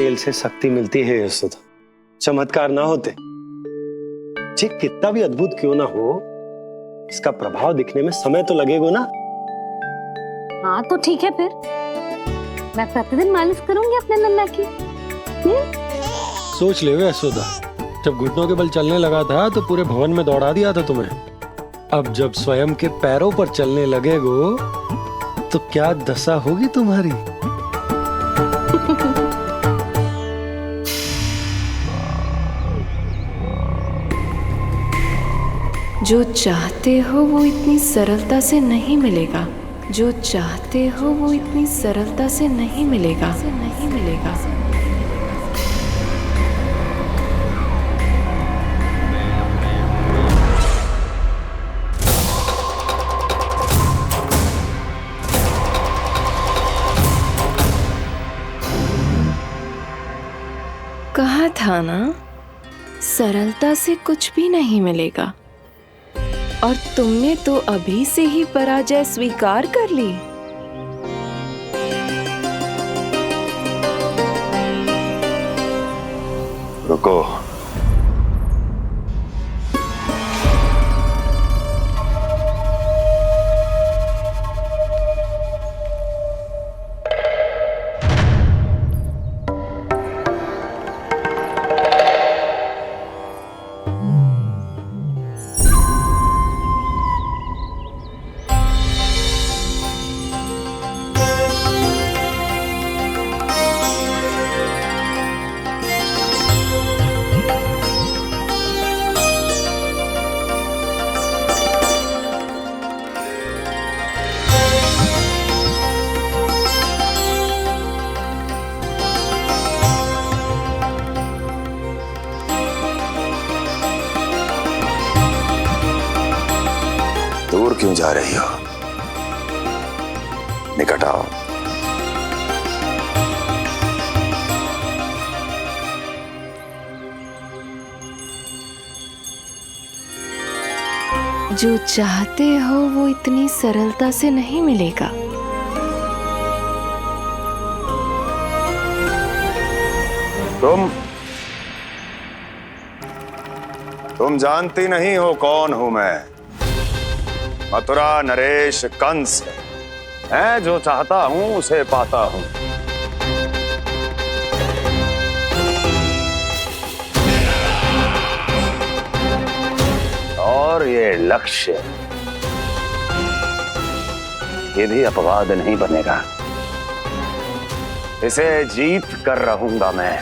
तेल से शक्ति मिलती है यशोदा, चमत्कार ना होते। जी कितना भी अद्भुत क्यों ना हो, इसका प्रभाव दिखने में समय तो लगेगा ना। हाँ तो ठीक है, फिर मैं प्रतिदिन मालिश करूंगी अपने नन्ना की। सोच ले यशोदा, जब घुटनों के बल चलने लगा था तो पूरे भवन में दौड़ा दिया था तुम्हें। अब जब स्वयं के पैरों पर चलने लगेगो तो क्या दशा होगी तुम्हारी। जो चाहते हो वो इतनी सरलता से नहीं मिलेगा, जो चाहते हो वो इतनी सरलता से नहीं मिलेगा, नहीं मिलेगा। कहा था ना, सरलता से कुछ भी नहीं मिलेगा। और तुमने तो अभी से ही पराजय स्वीकार कर ली। रुको, दूर क्यों जा रही हो? निकट आओ। जो चाहते हो वो इतनी सरलता से नहीं मिलेगा। तुम जानती नहीं हो कौन हूं मैं। मथुरा नरेश कंस है, जो चाहता हूं उसे पाता हूं। और ये लक्ष्य ये भी अपवाद नहीं बनेगा। इसे जीत कर रहूंगा मैं।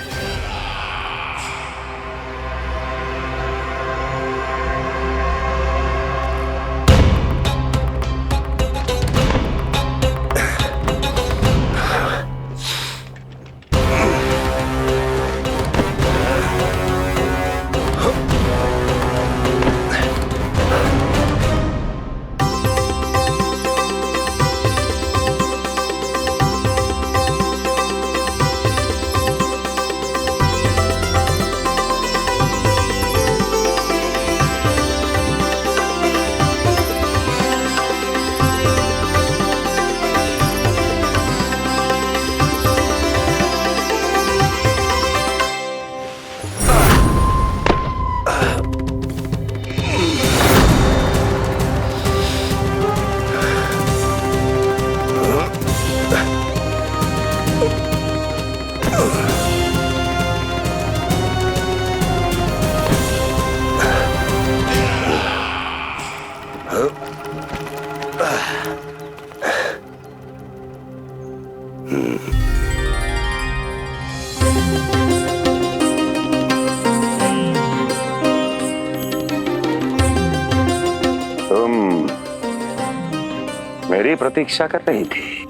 मेरी प्रतीक्षा कर रही थी।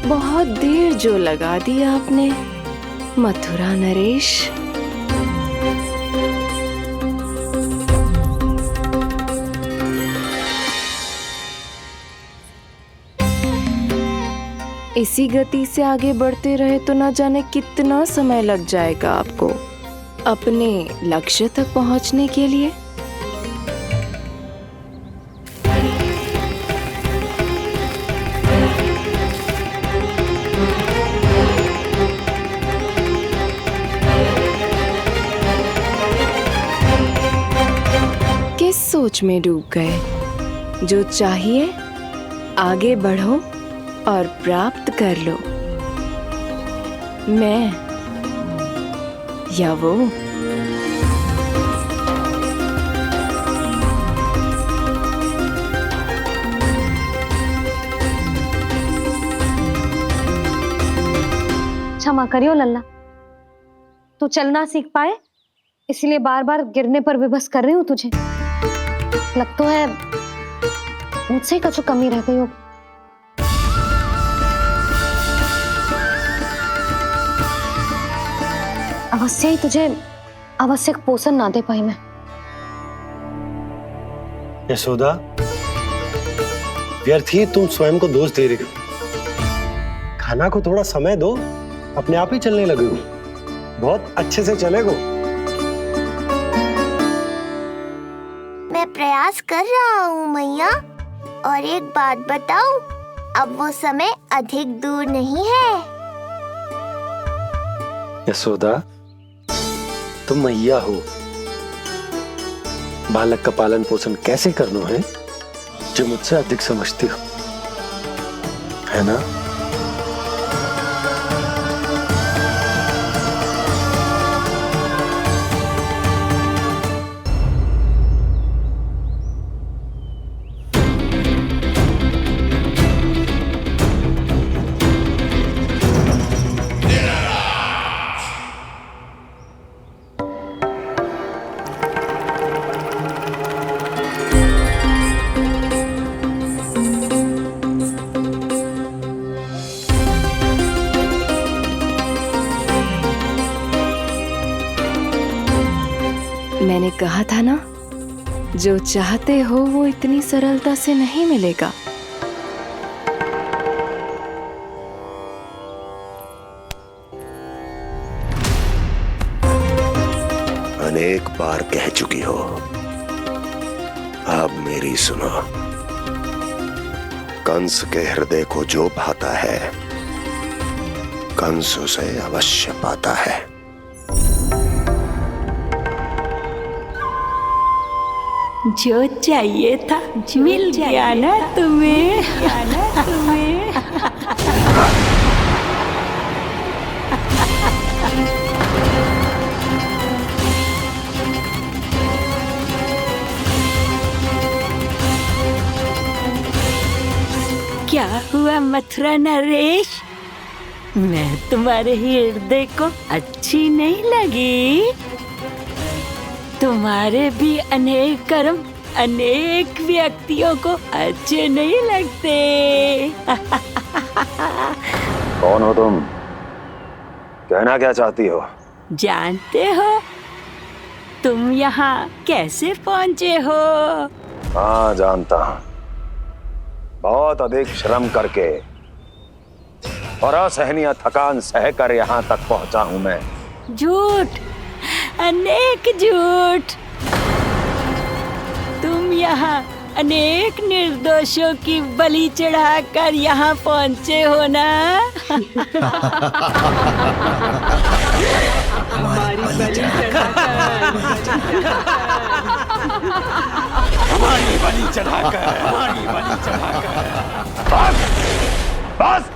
बहुत देर जो लगा दी आपने मथुरा नरेश। इसी गति से आगे बढ़ते रहे तो ना जाने कितना समय लग जाएगा आपको अपने लक्ष्य तक पहुंचने के लिए। सोच में डूब गए। जो चाहिए आगे बढ़ो और प्राप्त कर लो। मैं या वो। क्षमा करियो लल्ला, तू चलना सीख पाए इसलिए बार बार गिरने पर विवश कर रही हूँ तुझे। लगता है मुझसे ही कुछ कमी रह गई हो। अवश्य ही तुझे आवश्यक पोषण ना दे पाई मैं। यशोदा, व्यर्थ ही तुम स्वयं को दोष दे रही हो। खाना को थोड़ा समय दो, अपने आप ही चलने लगेगो, बहुत अच्छे से चलेगो। मैं प्रयास कर रहा हूँ मैया। और एक बात बताऊं, अब वो समय अधिक दूर नहीं है। यशोदा, तुम मैया हो, बालक का पालन पोषण कैसे करना है जो मुझसे अधिक समझती हो, है ना? मैंने कहा था ना, जो चाहते हो वो इतनी सरलता से नहीं मिलेगा। अनेक बार कह चुकी हो, अब मेरी सुनो। कंस के हृदय को जो भाता है, कंस उसे अवश्य पाता है। जो चाहिए था मिल गया ना तुम्हें। क्या हुआ मथुरा नरेश, मैं तुम्हारे हृदय को अच्छी नहीं लगी? तुम्हारे भी अनेक कर्म अनेक व्यक्तियों को अच्छे नहीं लगते। कौन हो तुम? कहना क्या चाहती हो? जानते हो तुम यहाँ कैसे पहुँचे हो? हाँ, जानता हूँ। बहुत अधिक श्रम करके और असहनीय थकान सहकर यहाँ तक पहुँचा हूँ मैं। झूठ, अनेक झूठ। तुम यहाँ अनेक निर्दोषों की बलि चढ़ाकर यहाँ पहुँचे हो ना? हमारी बलि चढ़ाकर बस!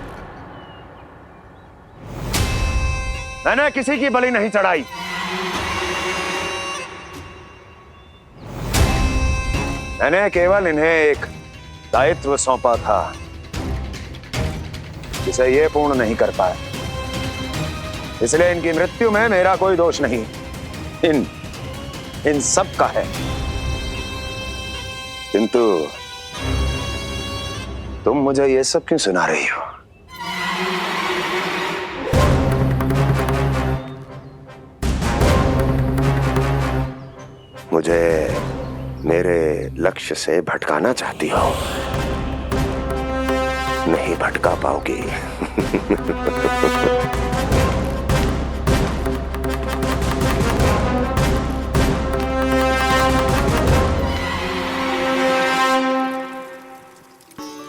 मैंने किसी की बलि नहीं चढ़ाई। मैंने केवल इन्हें एक दायित्व सौंपा था जिसे ये पूर्ण नहीं कर पाए, इसलिए इनकी मृत्यु में मेरा कोई दोष नहीं, इन सब का है। किंतु तुम मुझे ये सब क्यों सुना रही हो? मुझे मेरे लक्ष्य से भटकाना चाहती हो? नहीं भटका पाओगी।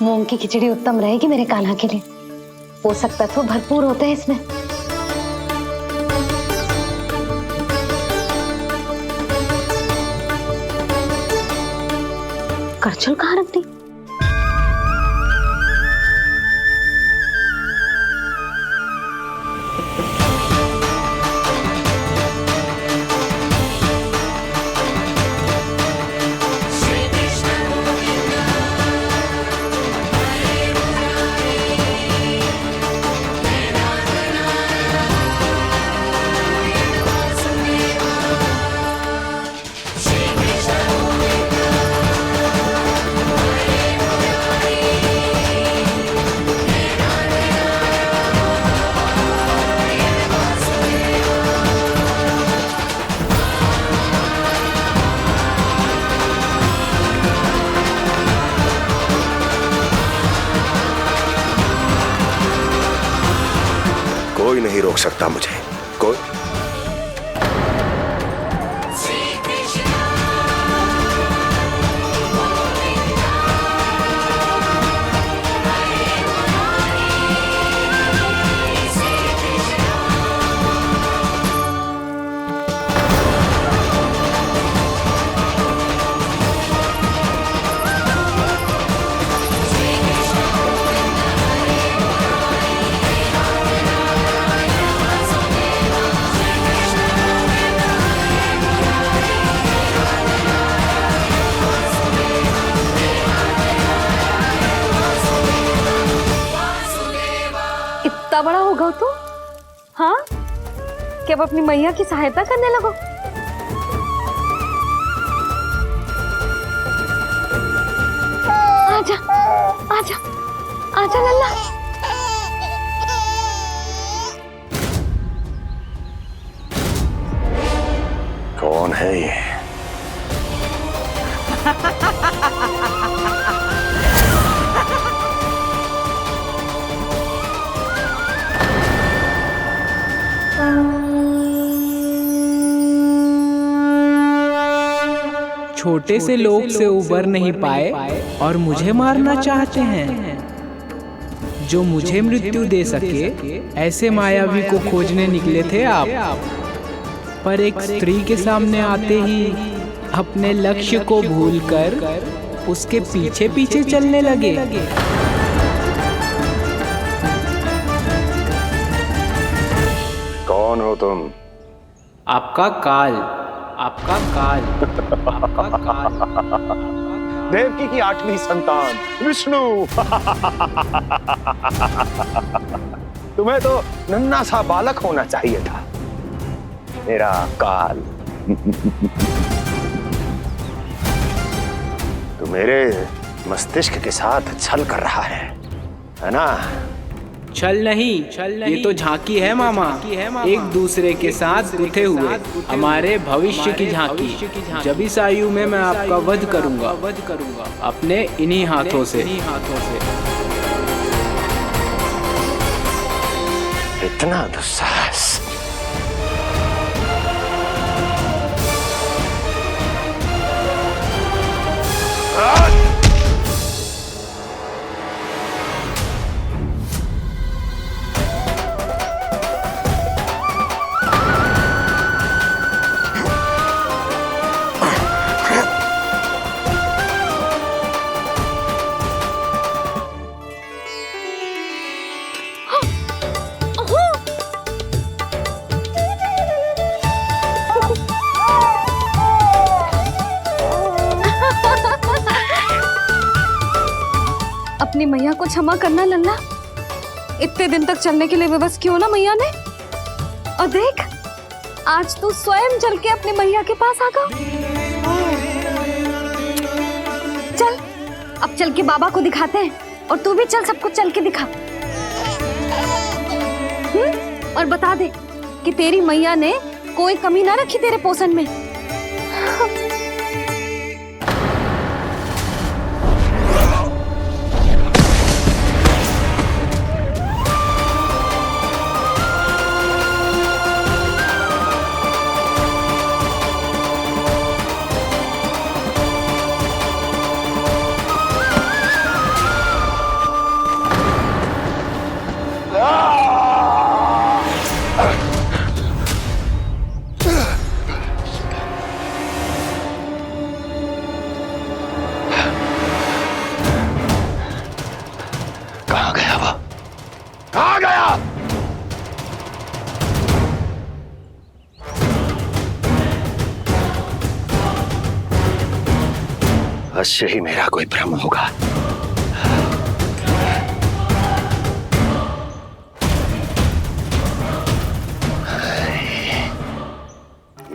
मूंग की खिचड़ी उत्तम रहेगी मेरे कान्हा के लिए। पोषक तत्व भरपूर होते हैं इसमें। करछुल कहाँ रख दी? कोई नहीं रोक सकता मुझे, कोई। इतना बड़ा हो गया तू? हाँ, कि अब अपनी मैया की सहायता करने लगो? आजा, आजा, आजा लल्ला। कौन है ये? छोटे से लोग से उबर नहीं पाए और मुझे मारना चाहते हैं। जो मुझे मृत्यु दे सके ऐसे मायावी को खोजने निकले थे आप, पर एक स्त्री के सामने आते ही अपने लक्ष्य को भूलकर उसके पीछे पीछे चलने लगे। कौन हो तुम? आपका काल, आपका काल, आपका काल। देवकी की 8वीं संतान विष्णु। तुम्हें तो नन्हा सा बालक होना चाहिए था, मेरा काल। तू मेरे मस्तिष्क के साथ छल कर रहा है ना? छल नहीं, ये तो झांकी है मामा। एक दूसरे के साथ गुथे हुए हमारे भविष्य की झांकी। जब इस आयु में मैं आपका वध करूंगा अपने इन्हीं हाथों से। इतना दुस्साहस! अपनी मैया को क्षमा करना लल्ला। इतने दिन तक चलने के लिए विवश क्यों ना मैया ने। और देख, आज तू स्वयं चल के अपनी मैया के पास आ गया। चल, अब चल के बाबा को दिखाते हैं। और तू भी चल, सबको चल के दिखा। और बता दे कि तेरी मैया ने कोई कमी ना रखी तेरे पोषण में। अवश्य ही मेरा कोई भ्रम होगा।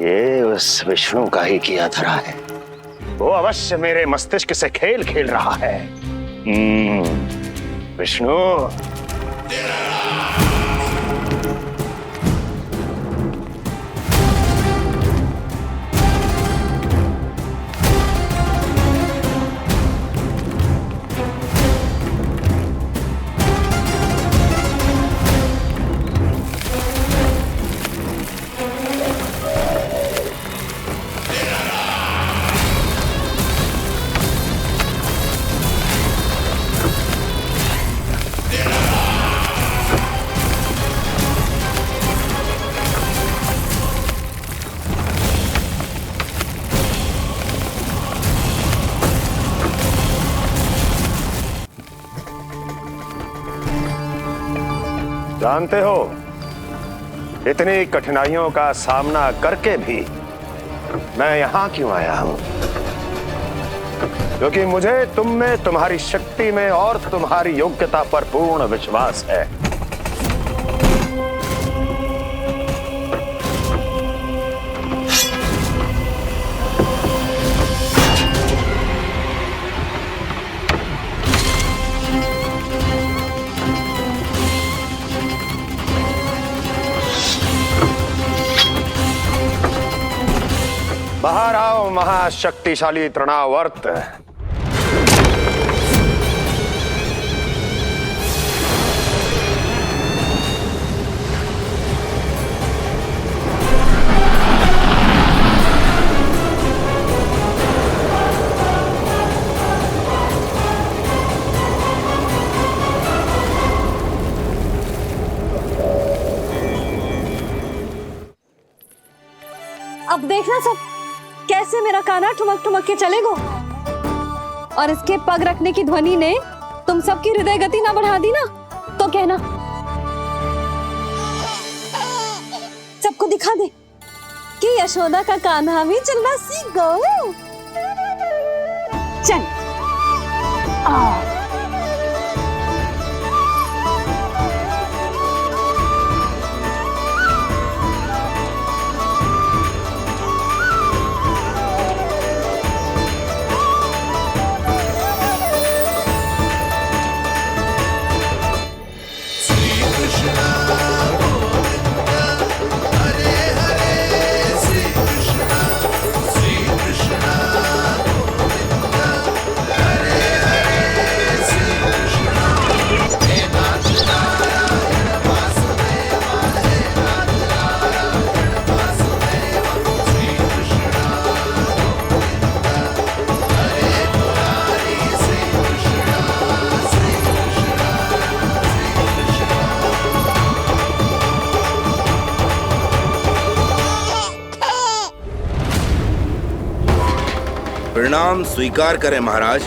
ये उस विष्णु का ही किया धरा है। वो अवश्य मेरे मस्तिष्क से खेल खेल रहा है। विष्णु, जानते हो, इतनी कठिनाइयों का सामना करके भी मैं यहां क्यों आया हूं? क्योंकि मुझे तुम में, तुम्हारी शक्ति में और तुम्हारी योग्यता पर पूर्ण विश्वास है। बाहर आओ महाशक्तिशाली तृणावर्त। अब देखना सब कैसे मेरा कान्हा ठुमक ठुमक के चलेगो, और इसके पग रखने की ध्वनि ने तुम सबकी हृदय गति ना बढ़ा दी ना, तो कहना। सबको दिखा दे कि यशोदा का कान्हा भी चलना सीख गो। चल आ प्रणाम स्वीकार करें महाराज।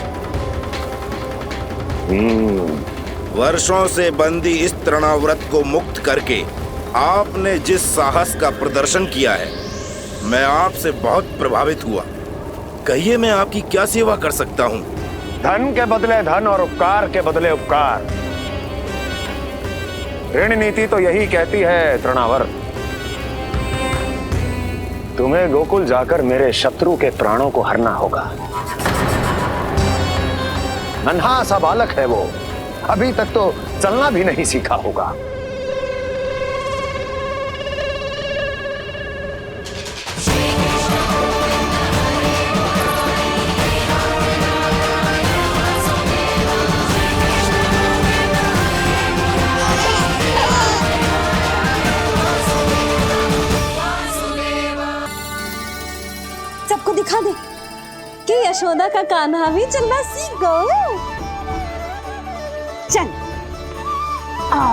वर्षों से बंदी इस तृणाव्रत को मुक्त करके आपने जिस साहस का प्रदर्शन किया है, मैं आपसे बहुत प्रभावित हुआ। कहिए मैं आपकी क्या सेवा कर सकता हूँ? धन के बदले धन और उपकार के बदले उपकार, ऋण नीति तो यही कहती है तृणावर्त। तुम्हें गोकुल जाकर मेरे शत्रु के प्राणों को हरना होगा। नन्हा सा बालक है वो, अभी तक तो चलना भी नहीं सीखा होगा। सबको दिखा दे कि यशोदा का कान्हा भी चलना सीख गो। चल आ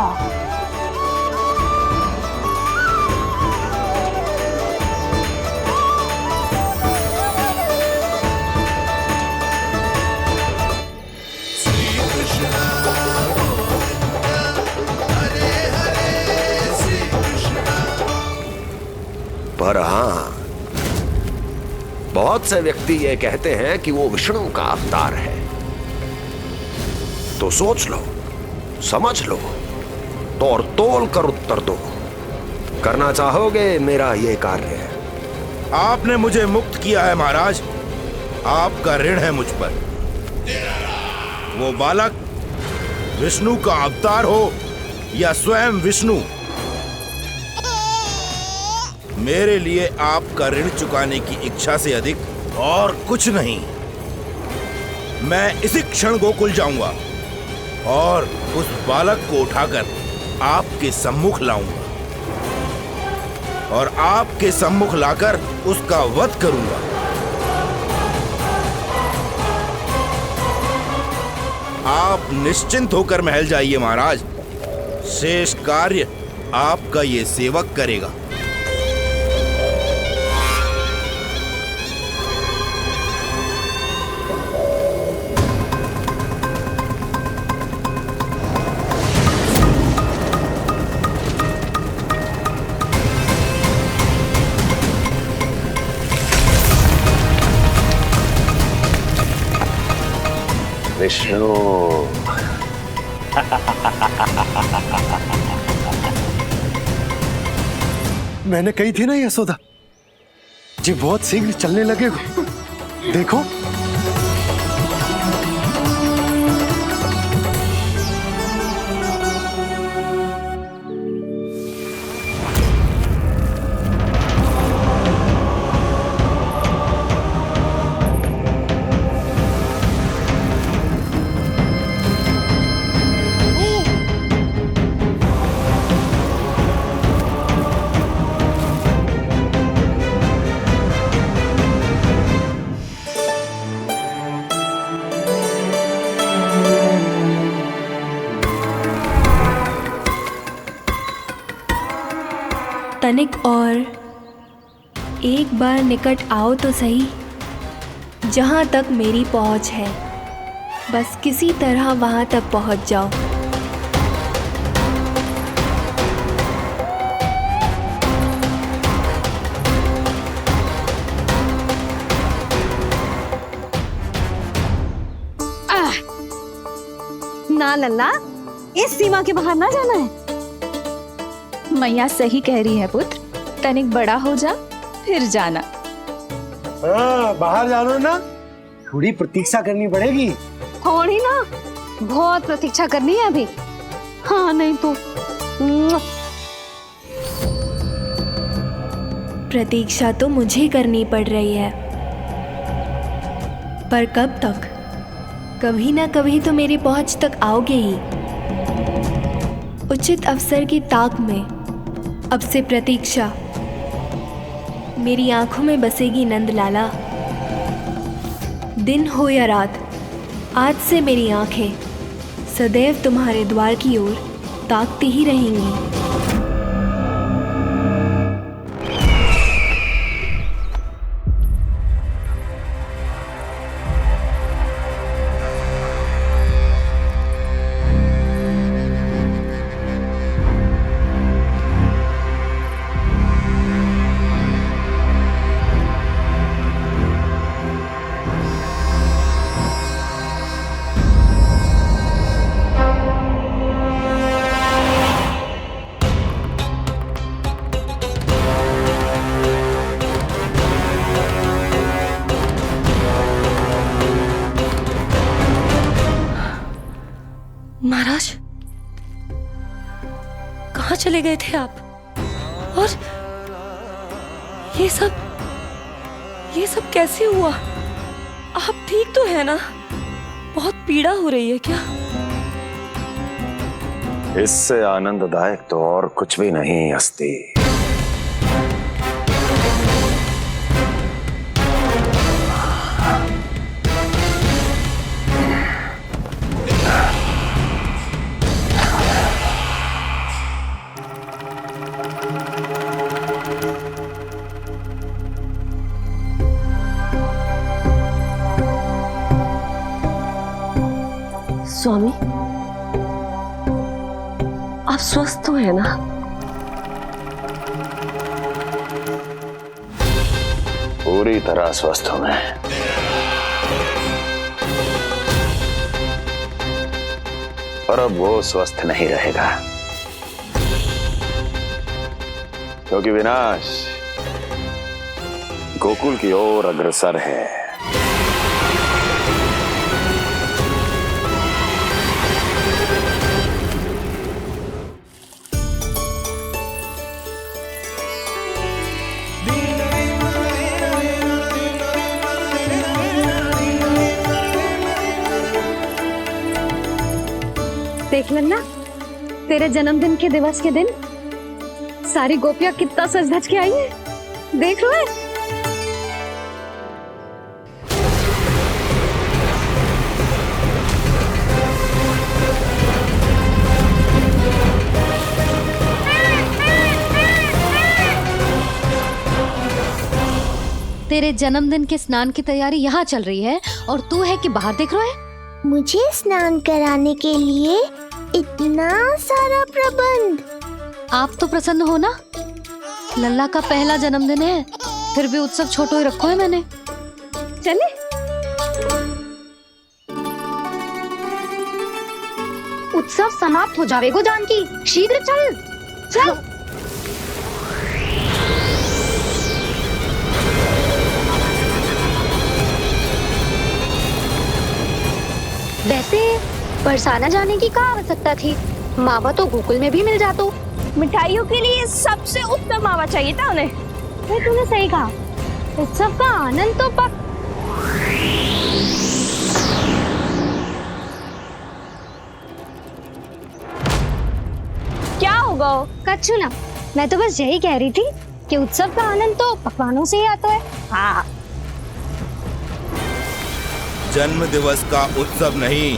पर हाँ, बहुत से व्यक्ति ये कहते हैं कि वो विष्णु का अवतार है। तो सोच लो, समझ लो, तोड़ तोल कर उत्तर दो। करना चाहोगे मेरा ये कार्य? आपने मुझे मुक्त किया है महाराज, आपका ऋण है मुझ पर। वो बालक विष्णु का अवतार हो या स्वयं विष्णु, मेरे लिए आपका ऋण चुकाने की इच्छा से अधिक और कुछ नहीं। मैं इसी क्षण गोकुल जाऊंगा और उस बालक को उठाकर आपके सम्मुख लाऊंगा और आपके सम्मुख लाकर उसका वध करूंगा। आप निश्चिंत होकर महल जाइए महाराज, शेष कार्य आपका ये सेवक करेगा। विष्णु, मैंने कही थी ना यशोदा जी, बहुत शीघ्र चलने लगे। देखो तनिक और एक बार निकट आओ तो सही, जहाँ तक मेरी पहुँच है, बस किसी तरह वहाँ तक पहुँच जाओ। ना लल्ला, इस सीमा के बाहर ना जाना है। मैया सही कह रही है पुत्र, तनिक बड़ा हो जा फिर जाना। हाँ, बाहर जानो ना, थोड़ी प्रतीक्षा करनी पड़ेगी। थोड़ी ना, बहुत प्रतीक्षा करनी है अभी। हाँ नहीं तो। प्रतीक्षा तो मुझे करनी पड़ रही है, पर कब तक? कभी ना कभी तो मेरी पहुंच तक आओगे ही। उचित अवसर की ताक में अब से प्रतीक्षा मेरी आंखों में बसेगी नंदलाला। दिन हो या रात, आज से मेरी आंखें सदैव तुम्हारे द्वार की ओर ताकती ही रहेंगी। महाराज, कहाँ चले गए थे आप? और ये सब कैसे हुआ? आप ठीक तो है ना? बहुत पीड़ा हो रही है क्या? इससे आनंददायक तो और कुछ भी नहीं हस्ती। स्वामी, आप स्वस्थ तो है ना? पूरी तरह स्वस्थ हूं मैं। और अब वो स्वस्थ नहीं रहेगा, क्योंकि विनाश गोकुल की ओर अग्रसर है। देख लन्ना, तेरे जन्मदिन के दिवस के दिन सारी गोपियां कितना सज धज के आई हैं। देख लो है। तेरे जन्मदिन के स्नान की तैयारी यहाँ चल रही है और तू है कि बाहर देख रहा है। मुझे स्नान कराने के लिए इतना सारा प्रबंध। आप तो प्रसन्न हो ना, लल्ला का पहला जन्मदिन है, फिर भी उत्सव छोटो ही रखो है मैंने। चले उत्सव समाप्त हो जाएगा जानकी, शीघ्र चल चल। वैसे बरसाना जाने की क्या आवश्यकता थी, मावा तो गोकुल में भी मिल जातो। मिठाइयों के लिए सबसे उत्तम मावा चाहिए था उन्हें। तूने सही कहा, उत्सव का आनंद तो पक। क्या होगा कच्चू ना, मैं तो बस यही कह रही थी कि उत्सव का आनंद तो पकवानों से ही आता है। हाँ, जन्म दिवस का उत्सव नहीं,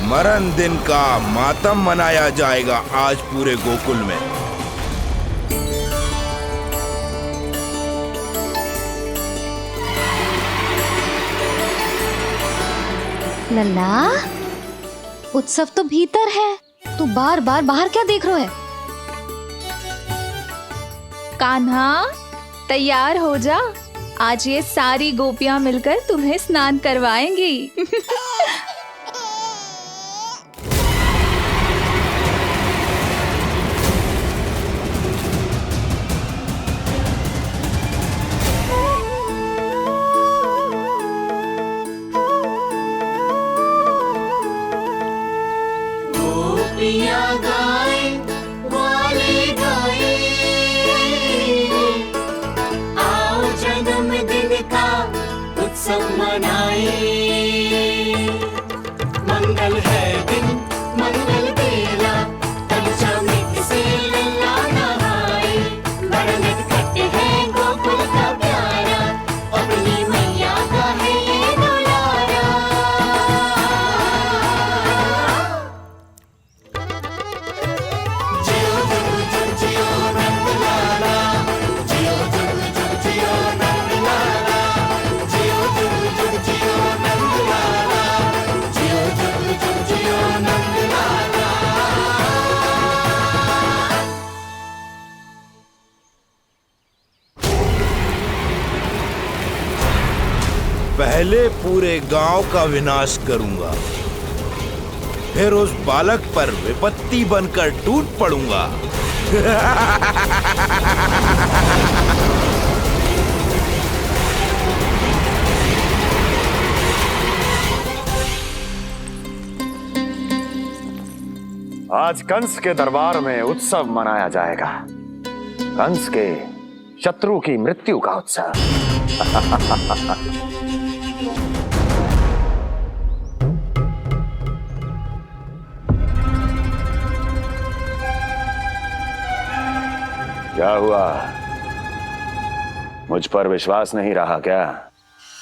मरण दिन का मातम मनाया जाएगा आज पूरे गोकुल में। लल्ला, उत्सव तो भीतर है, तू बार बार बाहर क्या देख रहा है। कान्हा, तैयार हो जा, आज ये सारी गोपियां मिलकर तुम्हें स्नान करवाएंगी। गोपियां गाए वाले गाए, आओ जन्मदिन का उत्सव मनाए। मंगल है दिन मंगल बेला, पंचामृत से लल्ला नहाए। बड़ा नटखट है गोकुल का प्यारा, अपनी मैया का है ये दुलारा। जियो जुग जुग जियो नंदलाला, जियो जुग जुग जियो नंदलाला, जियो जुग जुग जियो नंदलाला, जियो जुग जुग जियो नंदलाला। पहले पूरे गांव का विनाश करूंगा, फिर उस बालक पर विपत्ति बनकर टूट पड़ूंगा। आज कंस के दरबार में उत्सव मनाया जाएगा, कंस के शत्रु की मृत्यु का उत्सव। क्या हुआ, मुझ पर विश्वास नहीं रहा क्या?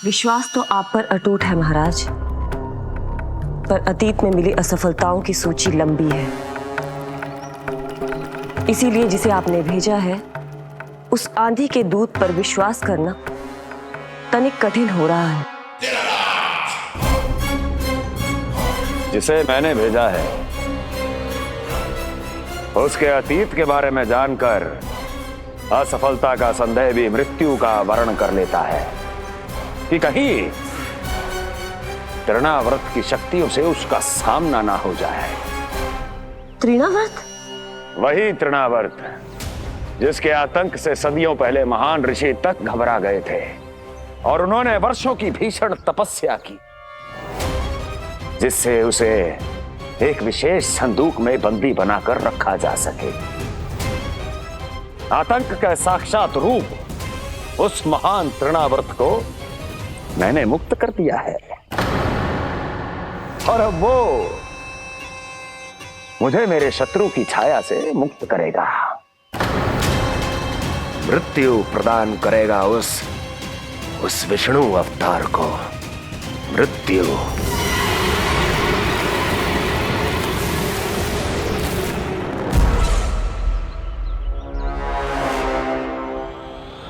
विश्वास तो आप पर अटूट है महाराज, पर अतीत में मिली असफलताओं की सूची लंबी है। इसीलिए जिसे आपने भेजा है उस आंधी के दूत पर विश्वास करना तनिक कठिन हो रहा है। जिसे मैंने भेजा है उसके अतीत के बारे में जानकर असफलता का संदेह भी मृत्यु का वर्ण कर लेता है कि कहीं तृणाव्रत की शक्तियों से उसका सामना ना हो जाए। तृणाव्रत? वही तृणाव्रत जिसके आतंक से सदियों पहले महान ऋषि तक घबरा गए थे और उन्होंने वर्षों की भीषण तपस्या की, जिससे उसे एक विशेष संदूक में बंदी बनाकर रखा जा सके। आतंक का साक्षात रूप उस महान तृणाव्रत को मैंने मुक्त कर दिया है और अब वो मुझे मेरे शत्रु की छाया से मुक्त करेगा, मृत्यु प्रदान करेगा उस विष्णु अवतार को मृत्यु।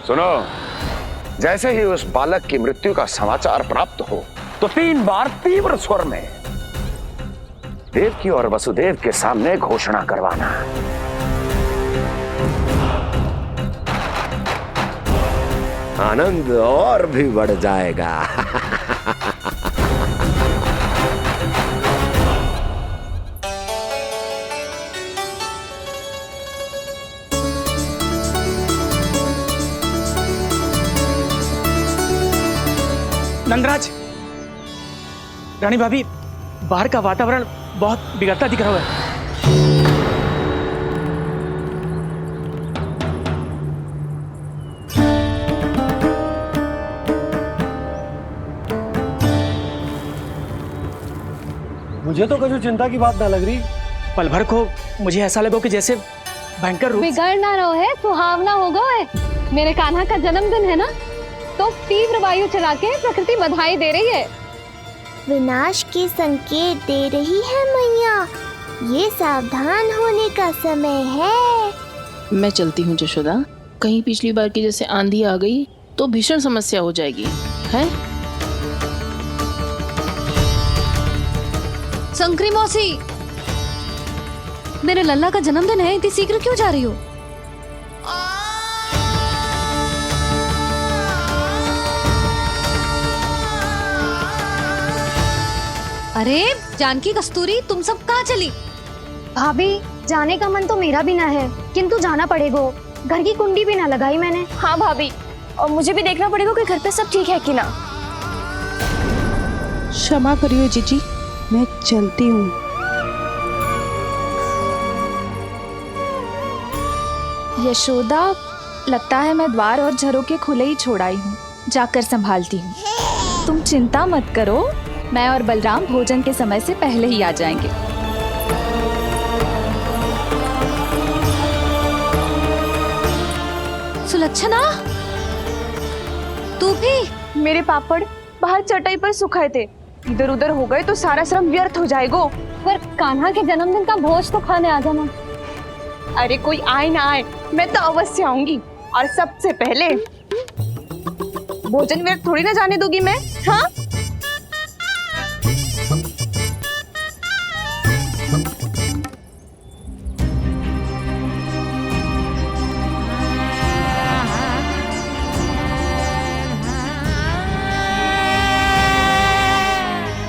सुनो, जैसे ही उस बालक की मृत्यु का समाचार प्राप्त हो तो 3 बार तीव्र स्वर में देवकी और वसुदेव के सामने घोषणा करवाना। आनंद और भी बढ़ जाएगा। नंदराज, रानी भाभी, बाहर का वातावरण बहुत बिगड़ता दिख रहा है। मुझे तो कुछ चिंता की बात ना लग रही। पल भर को मुझे ऐसा लगो कि जैसे भयंकर रूप। बिगड़ ना रहो है, सुहावना होगा है। मेरे कान्हा का जन्मदिन है ना, तो तीव्र वायु चला के प्रकृति बधाई दे रही है। विनाश के संकेत दे रही है मैया, ये सावधान होने का समय है। मैं चलती हूँ जशोदा, कहीं पिछली बार की जैसे आंधी आ गई तो भीषण समस्या हो जाएगी, है? शंकरी मौसी, मेरे लल्ला का जन्मदिन है, इतनी शीघ्र क्यों जा रही हो? अरे जानकी, कस्तूरी, तुम सब कहाँ चली? भाभी, जाने का मन तो मेरा भी ना है, किंतु जाना पड़ेगा। घर की कुंडी भी ना लगाई मैंने। हाँ भाभी, और मुझे भी देखना पड़ेगा कि घर पे सब ठीक है कि ना। क्षमा करिए जीजी, मैं चलती हूँ। यशोदा, लगता है मैं द्वार और झरोके खुले ही छोड़ आई हूँ, जाकर संभालती हूँ। तुम चिंता मत करो, मैं और बलराम भोजन के समय से पहले ही आ जाएंगे। सुलक्षणा, तू भी? मेरे पापड़ बाहर चटाई पर सुखाए थे, इधर उधर हो गए तो सारा श्रम व्यर्थ हो जाएगा। पर कान्हा के जन्मदिन का भोज तो खाने आ जाना। अरे कोई आए ना आए, मैं तो अवश्य आऊंगी, और सबसे पहले भोजन व्यर्थ थोड़ी ना जाने दूंगी मैं। हाँ,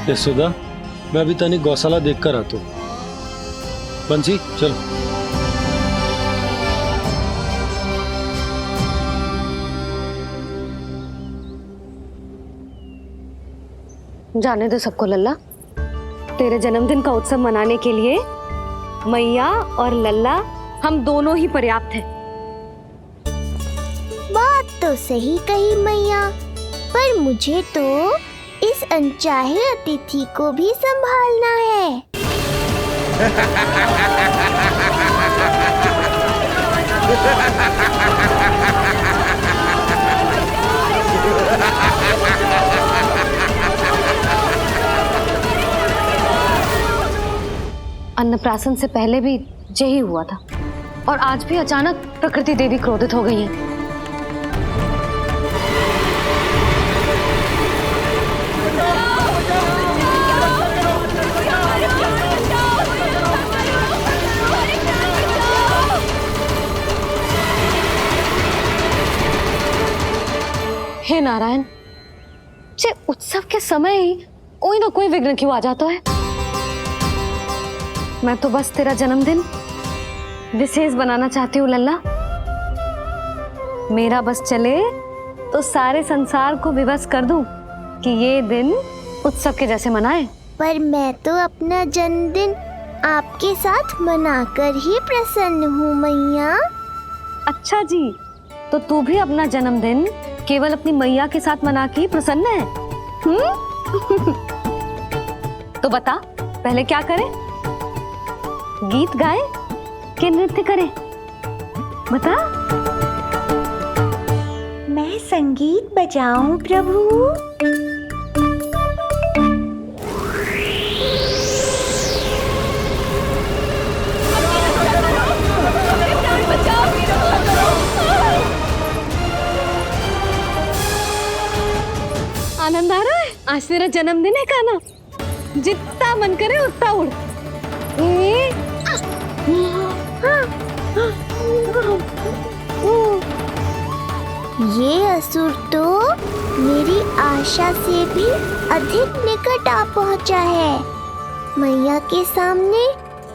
यशोदा, मैं अभी तनिक गौशाला देखकर आता हूँ। बंसी, चलो। जाने दो सबको लल्ला, तेरे जन्मदिन का उत्सव मनाने के लिए मैया और लल्ला हम दोनों ही पर्याप्त हैं। बात तो सही कही मैया, पर मुझे तो इस अनचाहे अतिथि को भी संभालना है। अन्नप्राशन से पहले भी यही हुआ था, और आज भी अचानक प्रकृति देवी क्रोधित हो गई है। हे नारायण, जे उत्सव के समय ही कोई ना कोई विघ्न क्यों आ जाता है। मैं तो बस तेरा जन्मदिन विशेष बनाना चाहती हूँ लल्ला। मेरा बस चले तो सारे संसार को विवश कर दूं कि ये दिन उत्सव के जैसे मनाए। पर मैं तो अपना जन्मदिन आपके साथ मनाकर ही प्रसन्न हूँ मैया। अच्छा जी, तो तू भी अपना जन्मदिन केवल अपनी मैया के साथ मना के ही प्रसन्न है? तो बता, पहले क्या करें? गीत गाए कि नृत्य करें? बता। मैं संगीत बजाऊं प्रभु? आनंद आ रहा है? आज तेरा जन्मदिन है कान्हा, जितना मन करे उतना उड़। ये असुर तो मेरी आशा से भी अधिक निकट आ पहुंचा है। मैया के सामने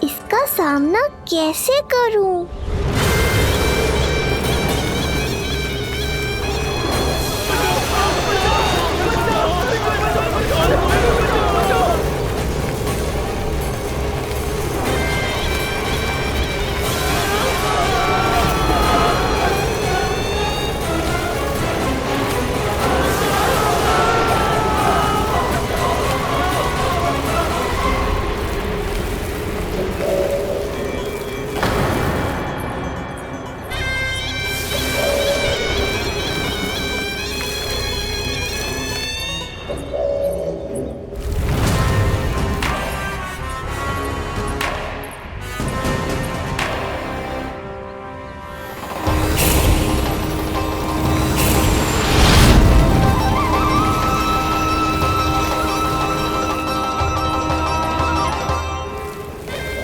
इसका सामना कैसे करूं?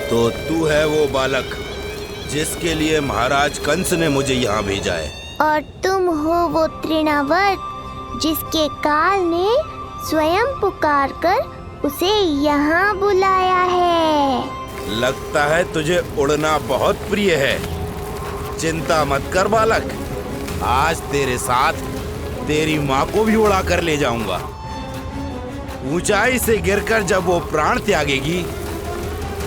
तो तू है वो बालक जिसके लिए महाराज कंस ने मुझे यहाँ भेजा है। और तुम हो वो तृणावर्त जिसके काल ने स्वयं पुकारकर उसे यहाँ बुलाया है। लगता है तुझे उड़ना बहुत प्रिय है। चिंता मत कर बालक, आज तेरे साथ तेरी माँ को भी उड़ा कर ले जाऊंगा। ऊंचाई से गिरकर जब वो प्राण त्यागेगी,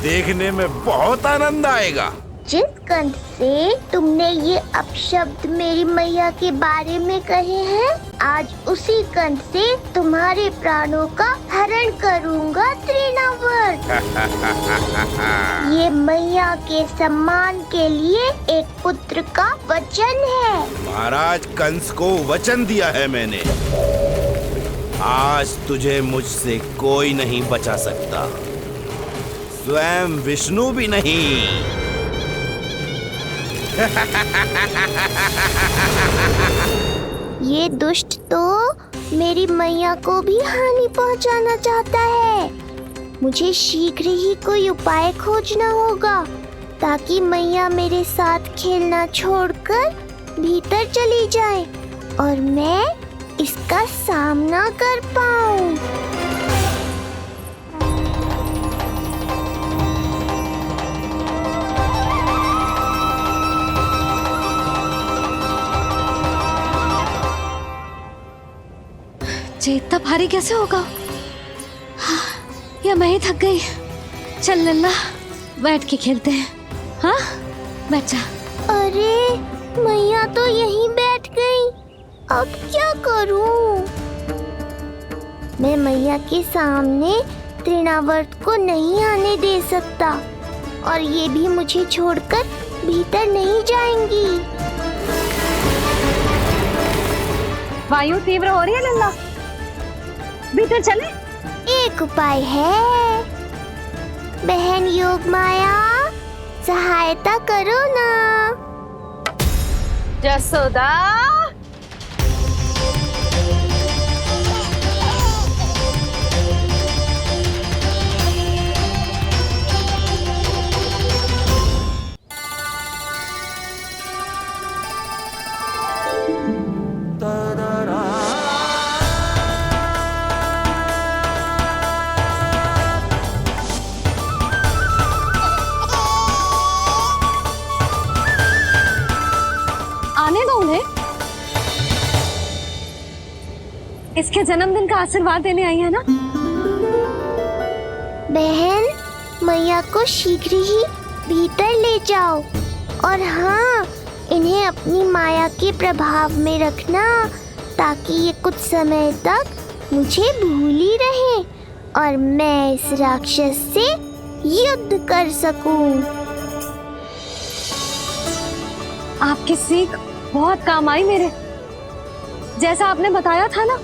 देखने में बहुत आनंद आएगा। जिस कंठ से तुमने ये अपशब्द मेरी मैया के बारे में कहे हैं, आज उसी कंठ से तुम्हारे प्राणों का हरण करूंगा तृणावर्त। ये मैया के सम्मान के लिए एक पुत्र का वचन है। महाराज कंस को वचन दिया है मैंने। आज तुझे मुझसे कोई नहीं बचा सकता, स्वयं विष्णु भी नहीं। ये दुष्ट तो मेरी मैया को भी हानि पहुंचाना चाहता है। मुझे शीघ्र ही कोई उपाय खोजना होगा ताकि मैया मेरे साथ खेलना छोड़कर भीतर चली जाए और मैं इसका सामना कर पाऊं। इतना भारी कैसे होगा? हाँ, या मैं ही थक गई। चल लल्ला, बैठ के खेलते हैं। हाँ, बैठ जा। अरे मैया तो यहीं बैठ गई, अब क्या करूं? मैं मैया के सामने तृणावर्त को नहीं आने दे सकता और ये भी मुझे छोड़कर भीतर नहीं जाएंगी। वायु तीव्र हो रही है लल्ला, भीतर चले। एक उपाय है, बहन योग माया, सहायता करो ना। जसोदा, da da da इसके जन्मदिन का आशीर्वाद देने आई है ना? बहन, मैया को शीघ्र ही भीतर ले जाओ और हाँ, इन्हें अपनी माया के प्रभाव में रखना ताकि ये कुछ समय तक मुझे भूली रहे और मैं इस राक्षस से युद्ध कर सकूं। आपकी सीख बहुत काम आई मेरे। जैसा आपने बताया था ना,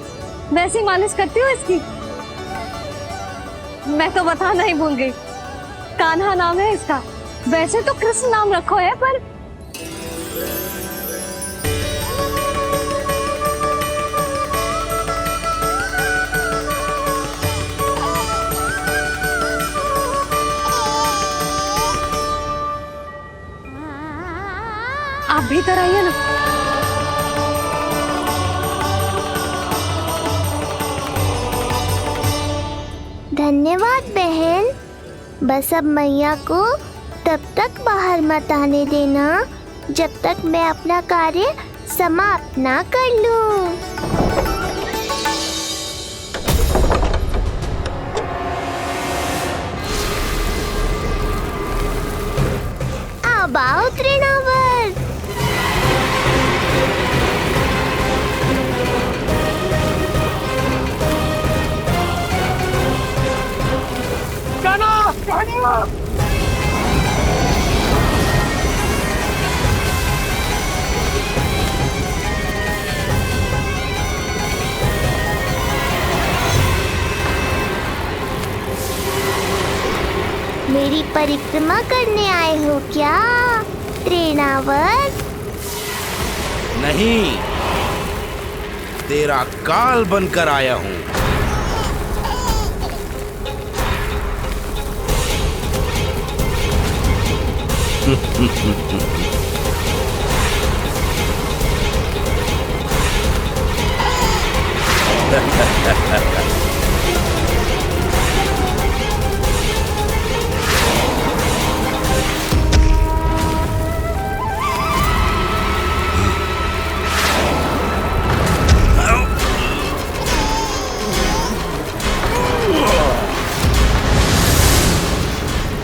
वैसी मालिश करती हूँ इसकी। मैं तो बताना ही भूल गई, कान्हा नाम है इसका। वैसे तो कृष्ण नाम रखो है, पर आप भीतर आइए ना। धन्यवाद बहन। बस अब मैया को तब तक बाहर मत आने देना जब तक मैं अपना कार्य समाप्त ना कर लूं। अब आओ तृणावर। मेरी परिक्रमा करने आए हो क्या तृणावर? नहीं, तेरा काल बनकर आया हूँ।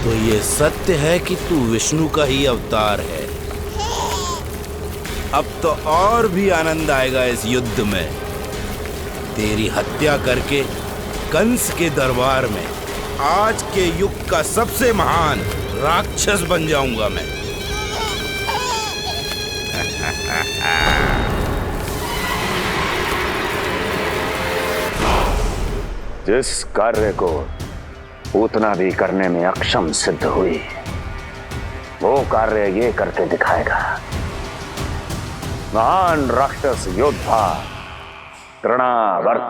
तो ये सत्य है कि तू विष्णु का ही अवतार है। अब तो और भी आनंद आएगा इस युद्ध में। तेरी हत्या करके कंस के दरबार में आज के युग का सबसे महान राक्षस बन जाऊंगा मैं। जिस कार्य को उतना भी करने में अक्षम सिद्ध हुई, वो कार्य ये करके दिखाएगा। महान राक्षस योद्धा तृणावर्त।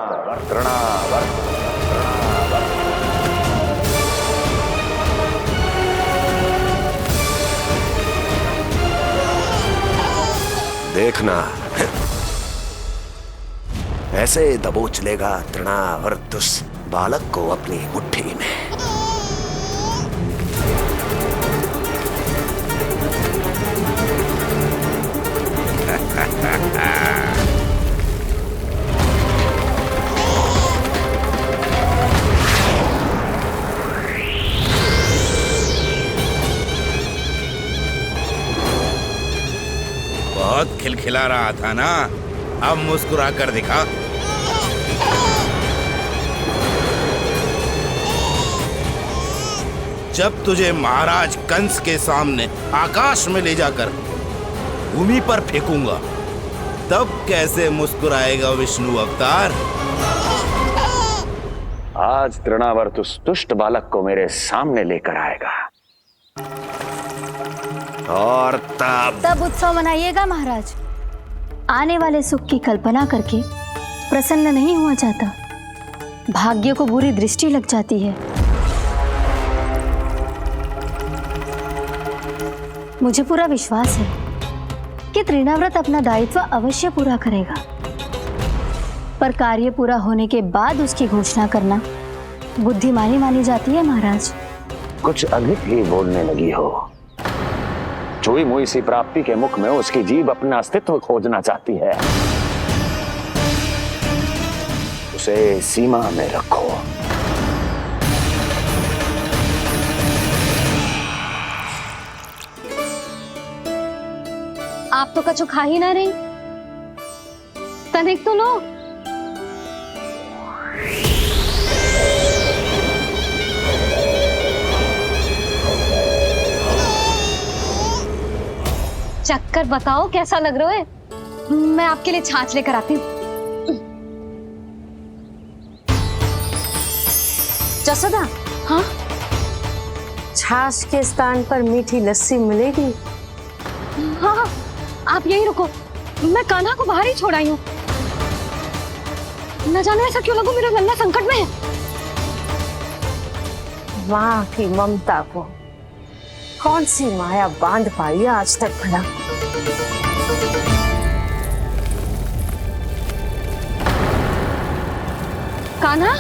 देखना, ऐसे दबोच लेगा तृणावर्त उस बालक को अपनी मुट्ठी में। बहुत खिलखिला रहा था ना, अब मुस्कुरा कर दिखा। जब तुझे महाराज कंस के सामने आकाश में ले जाकर भूमि पर फेंकूंगा, तब कैसे मुस्कुराएगा विष्णु अवतार? आज तृणावर्त उस दुष्ट बालक को मेरे सामने लेकर आएगा और तब उत्सव मनाइएगा महाराज। आने वाले सुख की कल्पना करके प्रसन्न नहीं हुआ जाता, भाग्य को बुरी दृष्टि लग जाती है। मुझे पूरा विश्वास है कि तृणाव्रत अपना दायित्व अवश्य पूरा करेगा, पर कार्य पूरा होने के बाद उसकी घोषणा करना बुद्धिमानी मानी जाती है महाराज। कुछ अधिक ही बोलने लगी हो। चुई मुई सी प्राप्ति के मुख में उसकी जीभ अपना अस्तित्व खोजना चाहती है। उसे सीमा में रखो। आप तो कछु खा ही ना रही, तनिक तो लो। चक्कर बताओ कैसा लग रहा है? मैं आपके लिए छाछ लेकर आती हूँ। जसोदा, हाँ? छाछ के स्थान पर मीठी लस्सी मिलेगी। हाँ हाँ, आप यही रुको, मैं कान्हा को बाहर ही छोड़ आई हूँ। न जाने ऐसा क्यों लगो मेरा लल्ला संकट में है। माँ की ममता को कौन सी माया बांध पाई आज तक भला। कान्हा,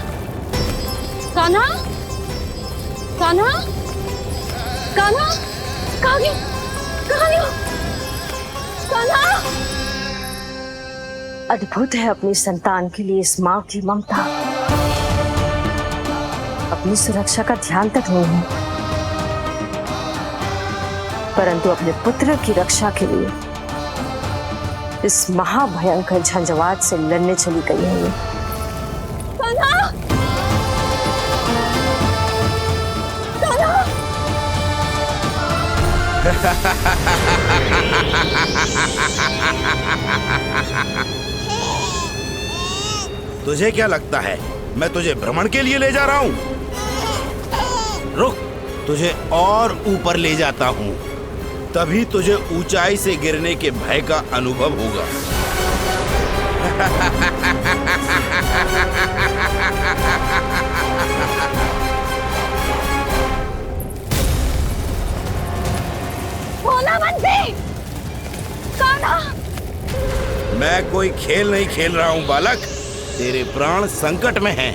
कान्हा, कान्हा, कान्हा, कहाँ गई? कहाँ गई? कान्हा! अद्भुत है अपनी संतान के लिए इस माँ की ममता। अपनी सुरक्षा का ध्यान तक नहीं है, परंतु अपने पुत्र की रक्षा के लिए इस महाभयंकर झंझावात से लड़ने चली गई है ये। कान्हा! कान्हा! तुझे क्या लगता है मैं तुझे भ्रमण के लिए ले जा रहा हूँ? रुक, तुझे और ऊपर ले जाता हूँ, तभी तुझे ऊंचाई से गिरने के भय का अनुभव होगा। भोला बंसी! कान्हा! मैं कोई खेल नहीं खेल रहा हूँ बालक, तेरे प्राण संकट में हैं।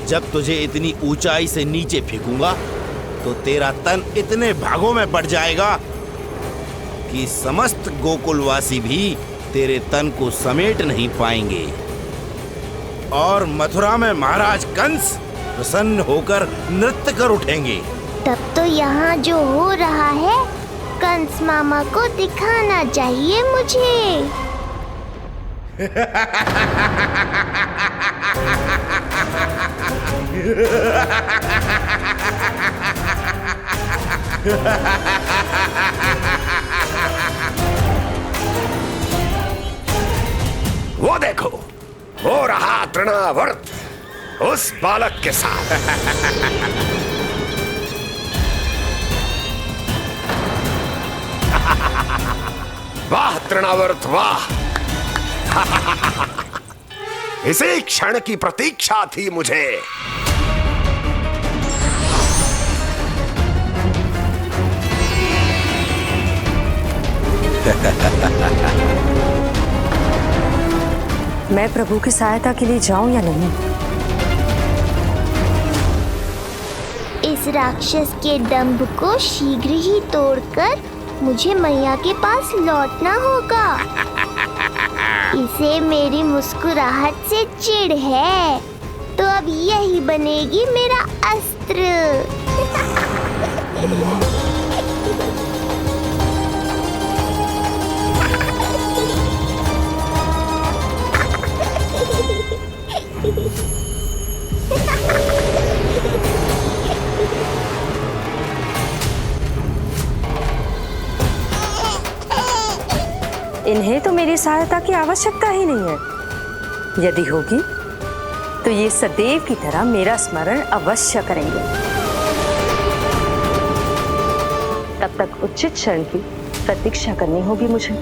जब तुझे इतनी ऊंचाई से नीचे फेंकूंगा तो तेरा तन इतने भागों में पड़ जाएगा कि समस्त गोकुलवासी भी तेरे तन को समेट नहीं पाएंगे और मथुरा में महाराज कंस प्रसन्न होकर नृत्य कर उठेंगे। तब तो यहाँ जो हो रहा है कंस मामा को दिखाना चाहिए मुझे। वो देखो, हो रहा तृणावर्त उस बालक के साथ। वाह तृणावर्त वाह! इसी क्षण की प्रतीक्षा थी मुझे। मैं प्रभु की सहायता के लिए जाऊं या नहीं? इस राक्षस के दंभ को शीघ्र ही तोड़कर मुझे मैया के पास लौटना होगा। इसे मेरी मुस्कुराहट से चिढ़ है, तो अब यही बनेगी मेरा अस्त्र। इन्हें तो मेरी सहायता की आवश्यकता ही नहीं है। यदि होगी तो ये सदैव की तरह मेरा स्मरण अवश्य करेंगे। तब तक उचित क्षण की प्रतीक्षा करनी होगी मुझे।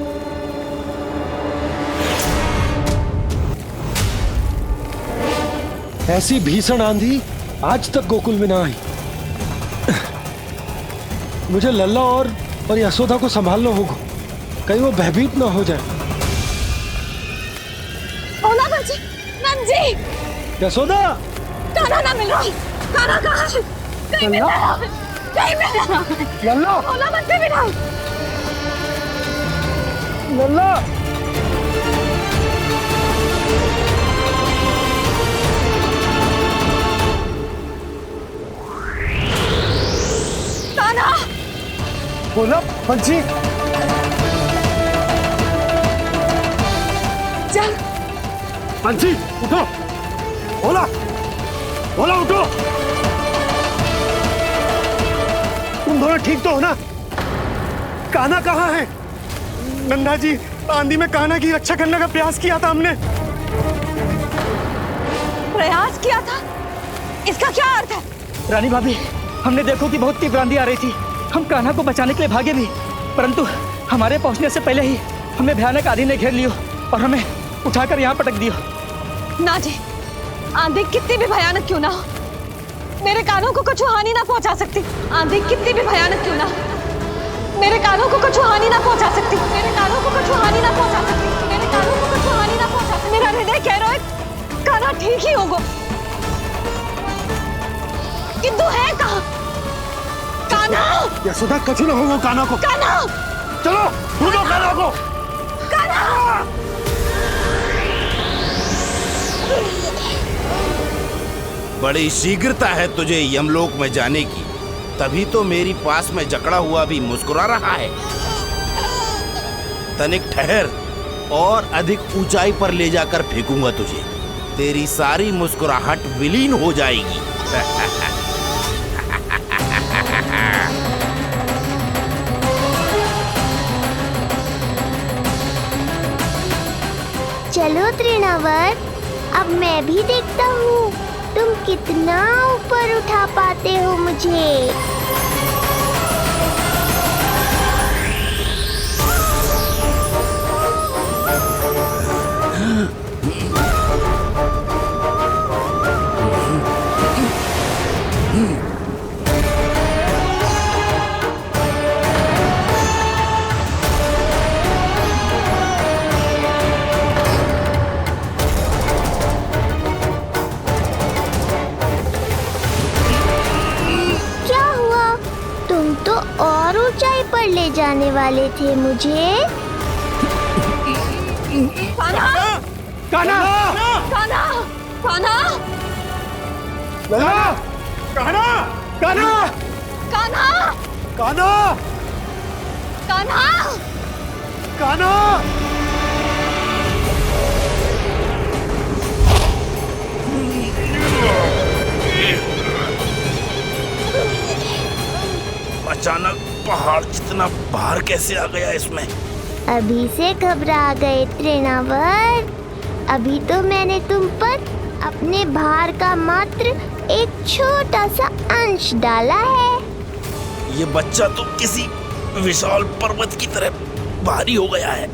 ऐसी भीषण आंधी आज तक गोकुल में ना आई। मुझे लल्ला और यशोदा को संभालना होगा, कहीं वो भयभीत ना हो जाए। भोला बंसी, नंजी! यशोदा! कान्हा ना मिल रहा, कान्हा कहाँ है? कहीं मिल रहा है, कहीं मिल रहा है। लल्ला! भोला बंसी मिला। लल्ला! बोला बंसी। चल बंसी उठो, बोला बोला उठो। तुम दोनों ठीक तो हो ना? कान्हा कहाँ है? नंदा जी, आंधी में कान्हा की रक्षा करने का प्रयास किया था हमने। प्रयास किया था? इसका क्या अर्थ है? रानी भाभी, हमने देखो कि बहुत तीव्र आंधी आ रही थी। हम कान्हा को बचाने के लिए भागे भी, परंतु हमारे पहुंचने से पहले ही हमें भयानक आंधी ने घेर लियो और हमें उठाकर यहाँ पटक दियो। ना जी, आंधी कितनी भी भयानक क्यों ना हो, मेरे कानों को कुछ हानि ना पहुंचा सकती। आंधी कितनी भी भयानक क्यों ना हो, मेरे कानों को कुछ हानि ना पहुंचा सकती। मेरे कानों को कुछ हानि ना पहुंचा सकती। मेरे कानों को कुछ हानि ना पहुंचा सकती। मेरा हृदय कह रहा है कान्हा ठीक ही होगा, किंतु है कहाँ कान्हा? यशोदा कछु ना होगा कान्हा को। कान्हा, चलो ढूंढो कान्हा को। कान्हा! बड़ी शीघ्रता है तुझे यमलोक में जाने की, तभी तो मेरी पास में जकड़ा हुआ भी मुस्कुरा रहा है। तनिक ठहर, और अधिक ऊंचाई पर ले जाकर फेंकूंगा तुझे। तेरी सारी मुस्कुराहट विलीन हो जाएगी। चलो तृणावर्त, अब मैं भी देखता हूँ तुम कितना ऊपर उठा पाते हो मुझे। और ऊंचाई पर ले जाने वाले थे मुझे। कान्हा! कान्हा! कान्हा! कान्हा! कान्हा! कान्हा! कान्हा! कान्हा! कान्हा! कान्हा! कान्हा! अचानक पहाड़ जितना भार कैसे आ गया इसमें? अभी से घबरा गए तृणावर्त। अभी तो मैंने तुम पर अपने भार का मात्र एक छोटा सा अंश डाला है। ये बच्चा तो किसी विशाल पर्वत की तरह भारी हो गया है।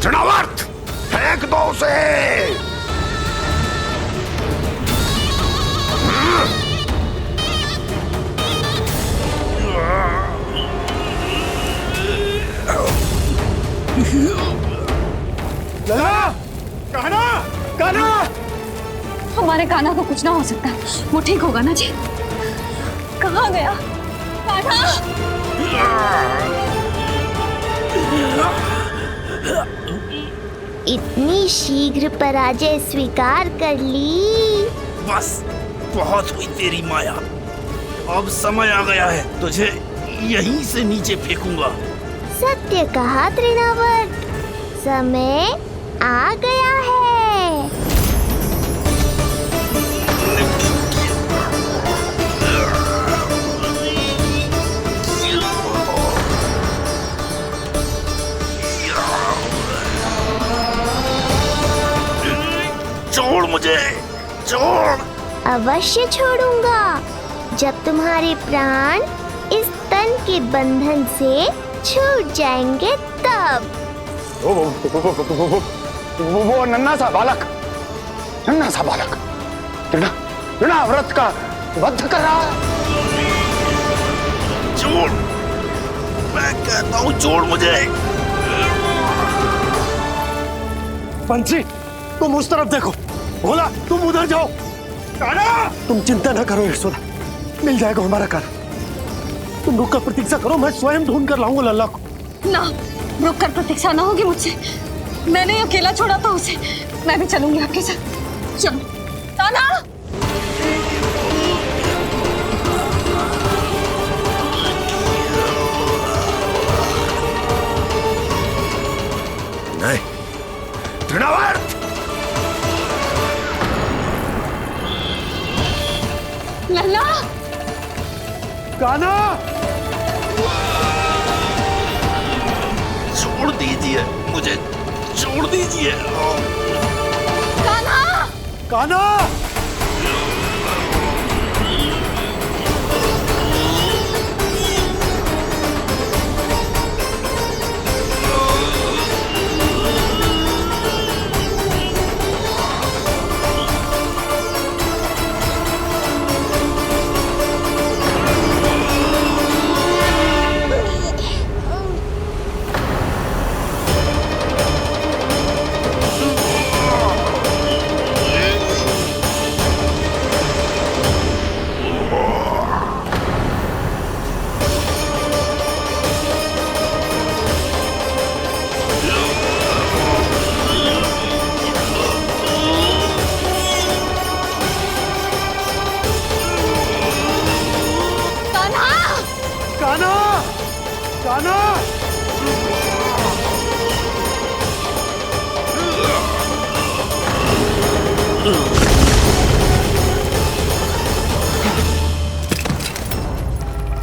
तृणावर्त, फेंक दो उसे। कान्हा! कान्हा! हमारे कान्हा को कुछ ना हो सकता, वो ठीक होगा ना जी? कहाँ गया कान्हा? इतनी शीघ्र पराजय स्वीकार कर ली। बस बहुत हुई तेरी माया। अब समय आ गया है, तुझे यहीं से नीचे फेंकूंगा। सत्य कहा तृणावर्त, समय आ गया है। छोड़ मुझे, छोड़। अवश्य छोड़ूंगा, जब तुम्हारे प्राण इस तन के बंधन से छूट जाएंगे तब। वो नन्हा सा बालक, नन्हा सा बालक तृणावर्त का वध कर रहा है। छोड़, मैं कहता हूँ छोड़ मुझे। पंछी, तुम उस तरफ देखो। भोला, तुम उधर जाओ। कान्हा! तुम चिंता न करो यशोदा, मिल जाएगा हमारा कान्हा। तुम रुक कर प्रतीक्षा करो, मैं स्वयं ढूंढ कर लाऊंगा लल्ला को। ना, रुक कर प्रतीक्षा ना होगी मुझसे। मैंने अकेला छोड़ा था उसे, मैं भी चलूंगी आपके साथ। चलो कान्हा! छोड़ दीजिए। कान्हा! कान्हा!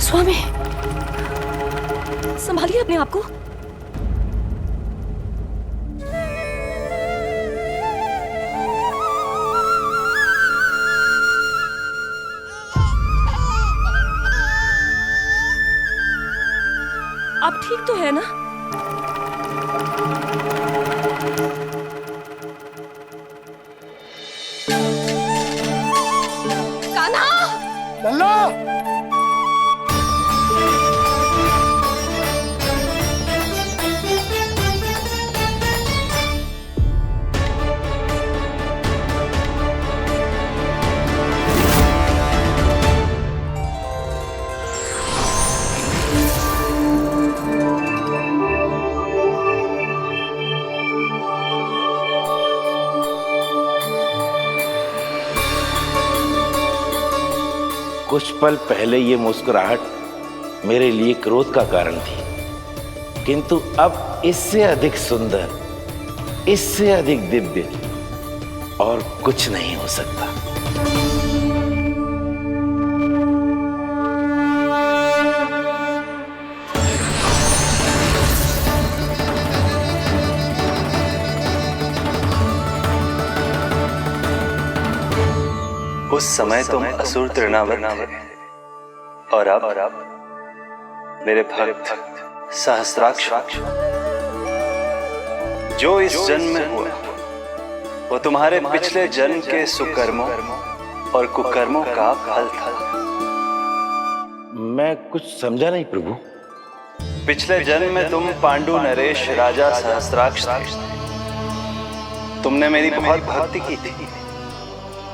स्वामी, संभालिए अपने आप को। आप ठीक तो है ना? कान्हा! लल्ला! कुछ पल पहले ये मुस्कुराहट मेरे लिए क्रोध का कारण थी, किंतु अब इससे अधिक सुंदर, इससे अधिक दिव्य और कुछ नहीं हो सकता। उस समय तुम असुर तृणावर थे और अब मेरे भक्त सहस्राक्ष। जो इस जन्म में हुआ वो तुम्हारे पिछले जन्म के सुकर्मों और कुकर्मों का फल था। मैं कुछ समझा नहीं प्रभु। पिछले जन्म में तुम पांडु नरेश राजा सहस्राक्ष थे। तुमने मेरी बहुत भक्ति की थी,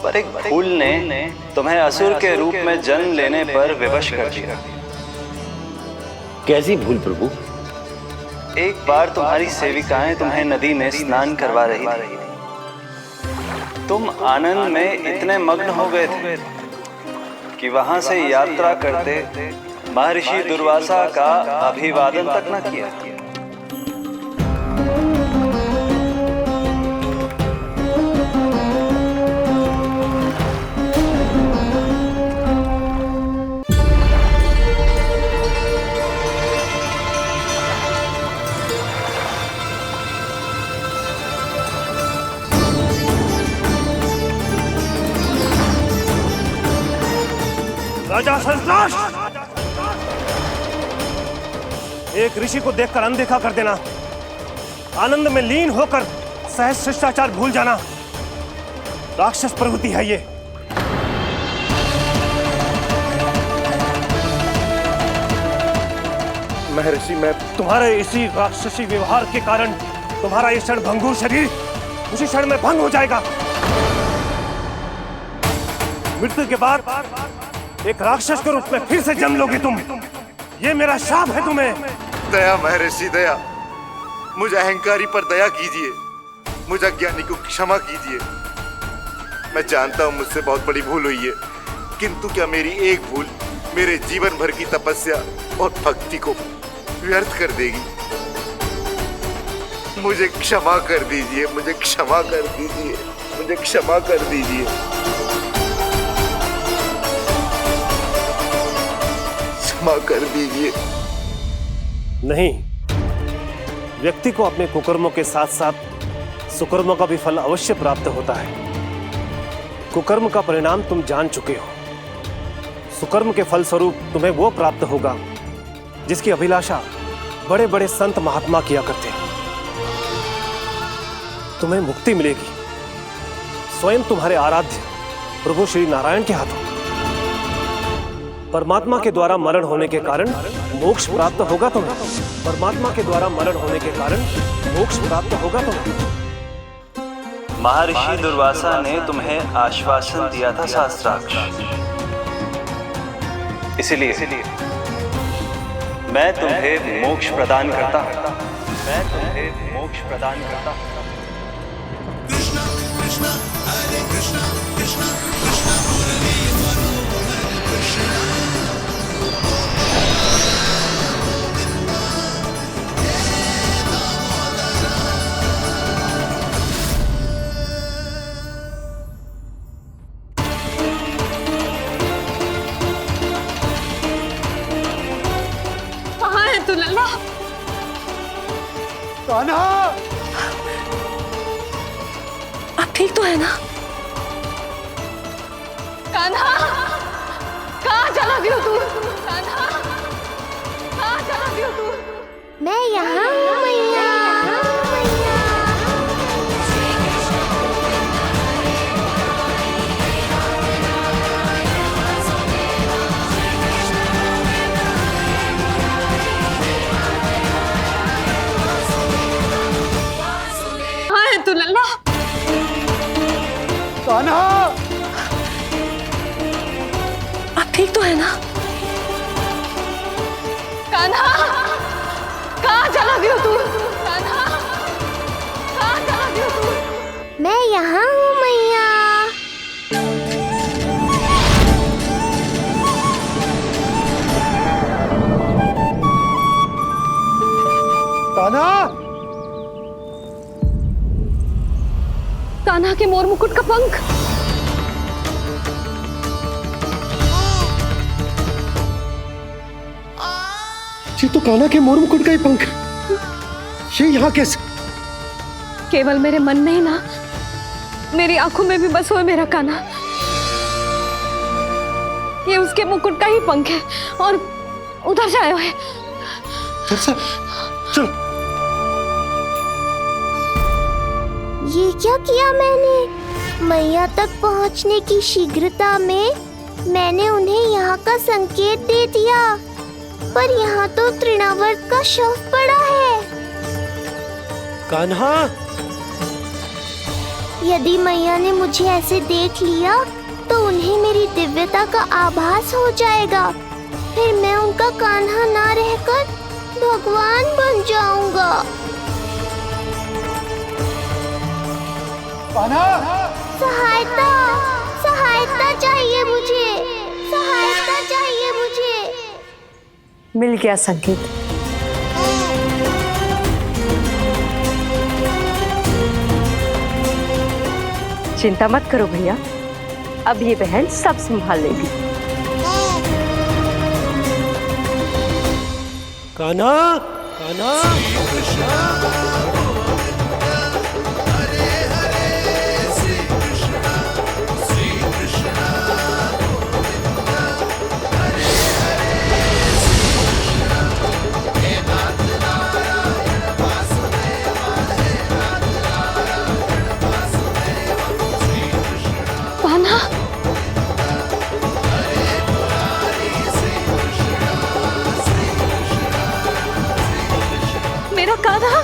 पर एक भूल ने तुम्हें असुर के रूप में जन्म लेने पर विवश कर दिया। कैसी भूल प्रभु? एक बार तुम्हारी सेविकाएं तुम्हें नदी में स्नान करवा रही थी। तुम आनंद में इतने मग्न हो गए थे कि वहां से यात्रा करते महर्षि दुर्वासा का अभिवादन तक न किया। राजा सहस्राक्ष, एक ऋषि को देखकर अनदेखा कर देना, आनंद में लीन होकर सहज शिष्टाचार भूल जाना, राक्षस प्रवृत्ति है ये। महर्षि, मैं तुम्हारे इसी राक्षसी व्यवहार के कारण तुम्हारा ये क्षण भंगुर शरीर उसी क्षण में भंग हो जाएगा। मृत्यु के बाद एक राक्षस के रूप में फिर से जन्म लोगे तुम। ये मेरा शाप है तुम्हें। दया महर्षि, दया। मुझ अहंकारी पर दया कीजिए, मुझ अज्ञानी को क्षमा कीजिए। मैं जानता हूँ मुझसे बहुत बड़ी भूल हुई है, किंतु क्या मेरी एक भूल मेरे जीवन भर की तपस्या और भक्ति को व्यर्थ कर देगी? मुझे क्षमा कर दीजिए, मुझे क्षमा कर दीजिए, मुझे क्षमा कर दीजिए। क्षमा कर दीजिए। नहीं, व्यक्ति को अपने कुकर्मों के साथ साथ सुकर्म का भी फल अवश्य प्राप्त होता है। कुकर्म का परिणाम तुम जान चुके हो। सुकर्म के फल स्वरूप तुम्हें वो प्राप्त होगा जिसकी अभिलाषा बड़े बड़े संत महात्मा किया करते हैं। तुम्हें मुक्ति मिलेगी स्वयं तुम्हारे आराध्य प्रभु श्री नारायण के हाथों। परमात्मा के द्वारा मरण होने के कारण मोक्ष प्राप्त होगा तुम्हें। परमात्मा के द्वारा मरण होने के कारण मोक्ष प्राप्त होगा तुम्हें। महर्षि दुर्वासा ने तुम्हें आश्वासन दिया था शास्त्राक्ष, इसलिए मैं तुम्हें मोक्ष प्रदान करता हूं। मैं तुम्हें मोक्ष प्रदान करता हूं। कृष्णा कृष्णा हरे कृष्णा कृष्णा कृष्णा मुरली मनोहर कृष्णा। कहाँ है तू लल्ला? कान्हा, आप ठीक तो है ना? कान्हा, कहाँ चला गया तू? कान्हा, कहाँ चला गया तू? मैं यहाँ हूँ मैया। कहाँ है तू लल्ला? कान्हा, आप ठीक तो है ना? कान्हा, कहाँ चला गया तू? कान्हा, कहाँ चला गया तू? मैं यहाँ हूँ मैया। कान्हा, कान्हा के मोर मुकुट का पंख। ये तो कान्हा के मोर मुकुट का ही पंख। ये यहाँ कैसे? केवल मेरे मन में ही ना, मेरी आंखों में भी बस हो मेरा कान्हा। ये उसके मुकुट का ही पंख है और उधर से आया है। चलो। ये क्या किया मैंने? मैया तक पहुंचने की शीघ्रता में मैंने उन्हें यहाँ का संकेत दे दिया, पर यहाँ तो तृणावर्त का शव पड़ा है। कान्हा, यदि मैया ने मुझे ऐसे देख लिया तो उन्हें मेरी दिव्यता का आभास हो जाएगा। फिर मैं उनका कान्हा ना रहकर भगवान बन जाऊंगा। सहायता, सहायता चाहिए मुझे, सहायता चाहिए मुझे। मिल गया संकेत। चिंता मत करो भैया, अब ये बहन सब संभाल लेगी। कान्हा, कान्हा, कान्हा, मेरा कान्हा,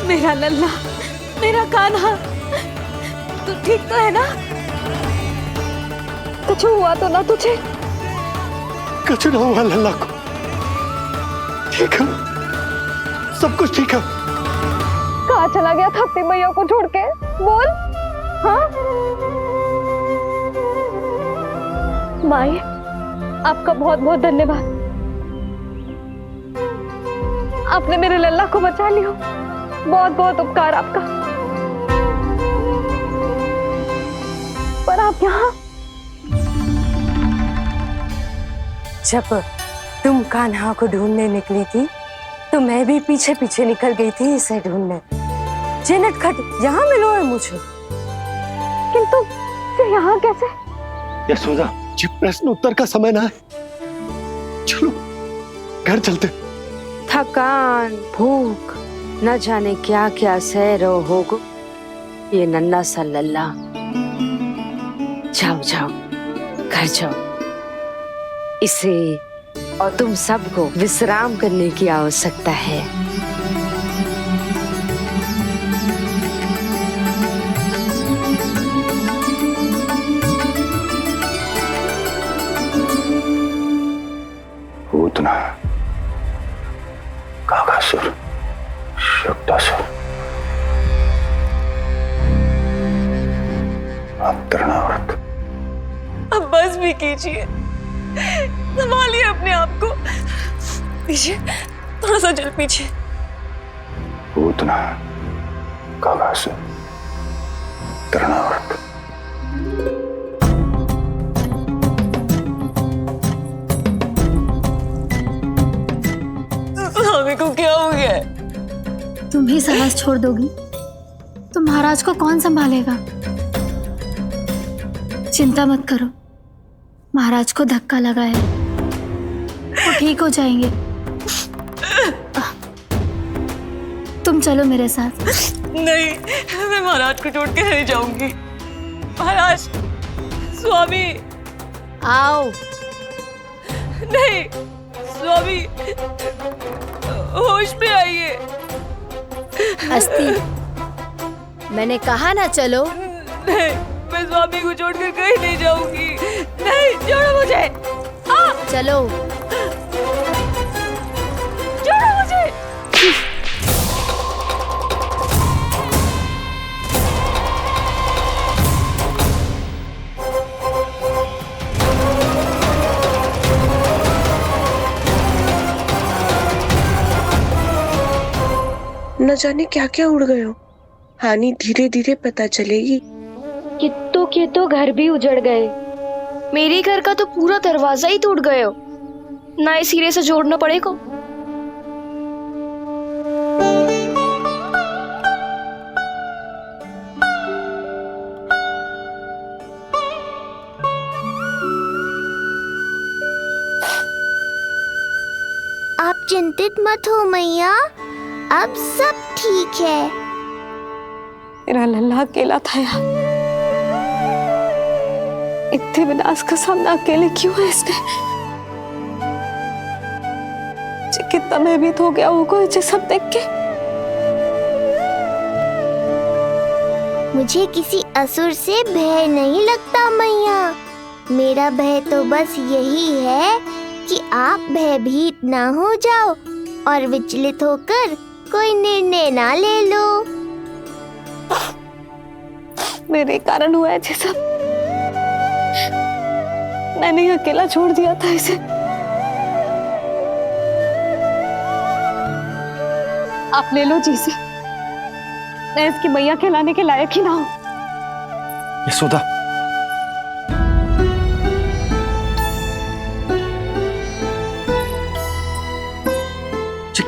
मेरा लल्ला, मेरा कान्हा, तू ठीक तो है ना? कुछ हुआ तो ना तुझे? कुछ ना हुआ लल्ला को। ठीक है, सब कुछ ठीक है। कहाँ चला गया था अपनी मैया को छोड़ के? बोल। हाँ माई, आपका बहुत बहुत धन्यवाद। आपने मेरे लल्ला को बचा लिया, बहुत बहुत उपकार आपका। पर आप यहाँ? जब तुम कान्हा को ढूंढने निकली थी तो मैं भी पीछे पीछे निकल गई थी इसे ढूंढने। ये नटखट यहाँ मिलो है मुझे। किंतु ये यहाँ कैसे? यशोदा, ये प्रश्न उत्तर का समय ना है। चलो घर चलते। थकान, भूख, न जाने क्या क्या सह रहो होगो ये नन्ना सा लल्ला। जाओ जाओ, घर जाओ। इसे और तुम सबको विश्राम करने की आवश्यकता है। पूतना, काकासुर, शुक्तासुर, अब तृणाव्रत। अब बस भी कीजिए, संभालिए अपने आप को। पीछे, थोड़ा सा चल पीछे। पूतना, काकासुर, तृणाव्रत। स्वामी को क्या हो गया है? तुम भी साहस छोड़ दोगी तो महाराज को कौन संभालेगा? चिंता मत करो, महाराज को धक्का लगा है, वो ठीक हो जाएंगे। तुम चलो मेरे साथ। नहीं, मैं महाराज को छोड़ के नहीं जाऊंगी। महाराज, स्वामी, आओ। नहीं, स्वामी, होश में आइए। अस्ति, मैंने कहा ना चलो। नहीं, मैं स्वामी को छोड़कर कहीं नहीं जाऊंगी। नहीं, छोड़ो मुझे। चलो, छोड़ो मुझे। न जाने क्या क्या उड़ गए हो। हानि धीरे धीरे पता चलेगी। कित्तों के तो घर भी उजड़ गए। मेरे घर का तो पूरा दरवाजा ही टूट गए हो। नए सिरे से जोड़ना पड़ेगा। आप चिंतित मत हो मैया, अब सब ठीक है। मेरा लल्ला अकेला था यार। इतने विनाश का सामना अकेले क्यों है इसने? कितना भयभीत हो गया होगा ये सब देख के। मुझे किसी असुर से भय नहीं लगता मैया। मेरा भय तो बस यही है कि आप भयभीत ना हो जाओ और विचलित होकर कोई निर्णय ना ले लो। मेरे कारण हुआ है ये सब। मैंने अकेला छोड़ दिया था इसे। आप ले लो जी से। मैं इसकी मैया कहलाने के लायक ही ना हूं। यशोदा,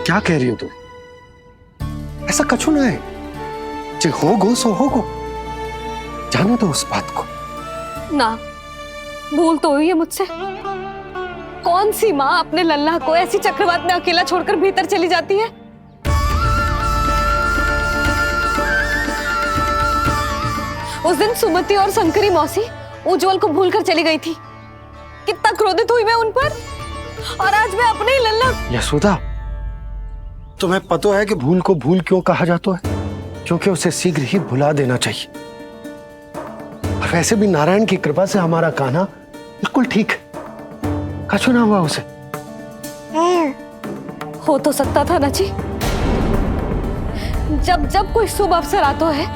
क्या कह रही हो तुम? ऐसा कछु ना है। जे होगो सो होगो, जाने दो उस बात को। ना, भूल तो हुई है मुझसे। कौन सी माँ अपने लल्ला को ऐसी चक्रवात में अकेला छोड़कर भीतर चली जाती है? उस दिन सुमति और शंकरी मौसी उज्जवल को भूलकर चली गई थी। कितना क्रोधित हुई मैं उन पर, और आज मैं अपने ही लल्ला। यशोदा, तुम्हें पता है कि भूल को भूल क्यों कहा जाता है? क्योंकि उसे शीघ्र ही भुला देना चाहिए। और वैसे भी नारायण की कृपा से हमारा कान्हा बिल्कुल ठीक है। कछु ना हुआ उसे। हो तो सकता था ना जी। जब जब कोई शुभ अवसर आता है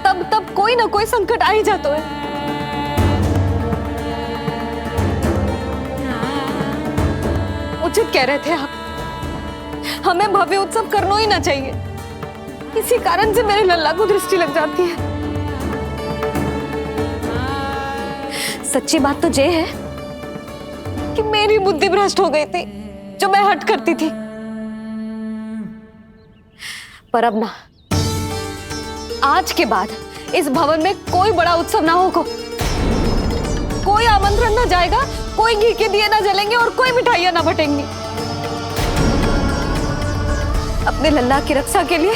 तब तब कोई ना कोई संकट आ ही जाता है। उचित कह रहे थे आप, हमें भव्य उत्सव करना ही ना चाहिए। इसी कारण से मेरे लल्ला को दृष्टि लग जाती है। सच्ची बात तो ये है कि मेरी बुद्धि भ्रष्ट हो गई थी, जो मैं हट करती थी। पर अब ना, आज के बाद इस भवन में कोई बड़ा उत्सव ना होगा, कोई आमंत्रण ना जाएगा, कोई घी के दिए ना जलेंगे और कोई मिठाइयां ना बटेंगी। अपने लल्ला की रक्षा के लिए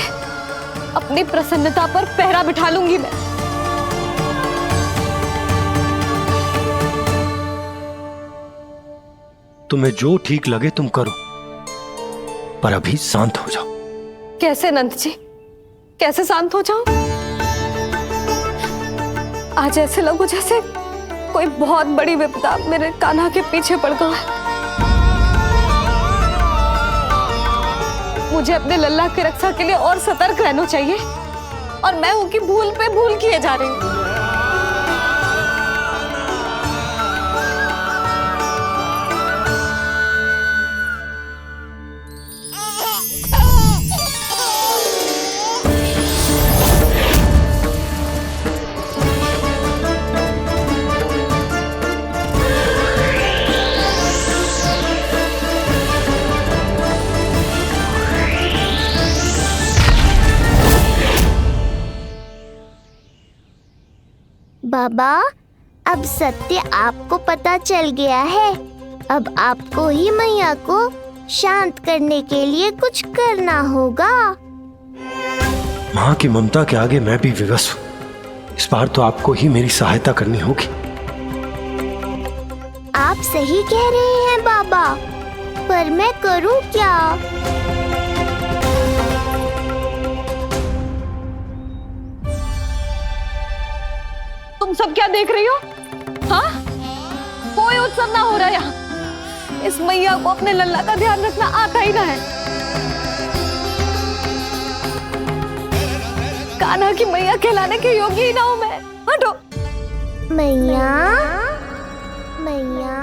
अपनी प्रसन्नता पर पहरा बिठा लूंगी मैं। तुम्हें जो ठीक लगे तुम करो, पर अभी शांत हो जाओ। कैसे नंद जी, कैसे शांत हो जाऊं? आज ऐसे लगो जैसे कोई बहुत बड़ी विपदा मेरे कान्हा के पीछे पड़ गया है। मुझे अपने लल्ला की रक्षा के लिए और सतर्क रहना चाहिए, और मैं उनकी भूल पे भूल किए जा रही हूँ। बाबा, अब सत्य आपको पता चल गया है। अब आपको ही मैया को शांत करने के लिए कुछ करना होगा। माँ की ममता के आगे मैं भी विवश हूँ। इस बार तो आपको ही मेरी सहायता करनी होगी। आप सही कह रहे हैं बाबा, पर मैं करूँ क्या? तुम सब क्या देख रही हो? हाँ, कोई उत्सव ना हो रहा यहाँ। इस मैया को अपने लल्ला का ध्यान रखना आता ही ना है। कान्हा की मैया कहलाने के योग्य ही ना हूं मैं। हटो। मैया, मैया,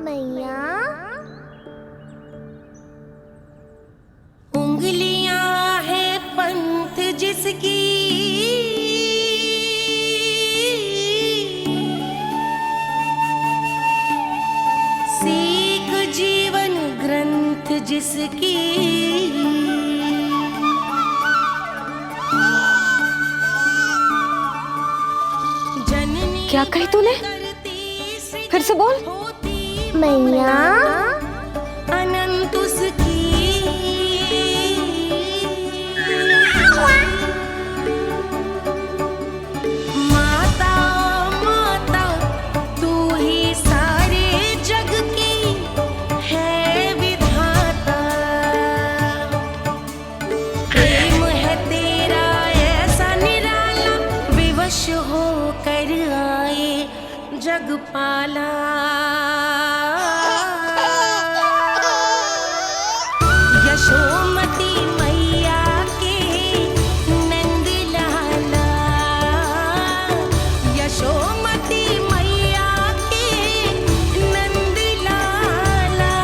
मैया। उंगलियां है पंथ जिसकी, सीख जीवन ग्रंथ जिसकी, क्या कही तूने? फिर से बोल। मैया, अनंत उसकी, माता माता तू ही सारे जग की है विधाता। प्रेम है तेरा ऐसा निराला, विवश होकर आए जगपाला। यशोमती मैया के नंद लाला, यशोमती मैया के नंद लाला,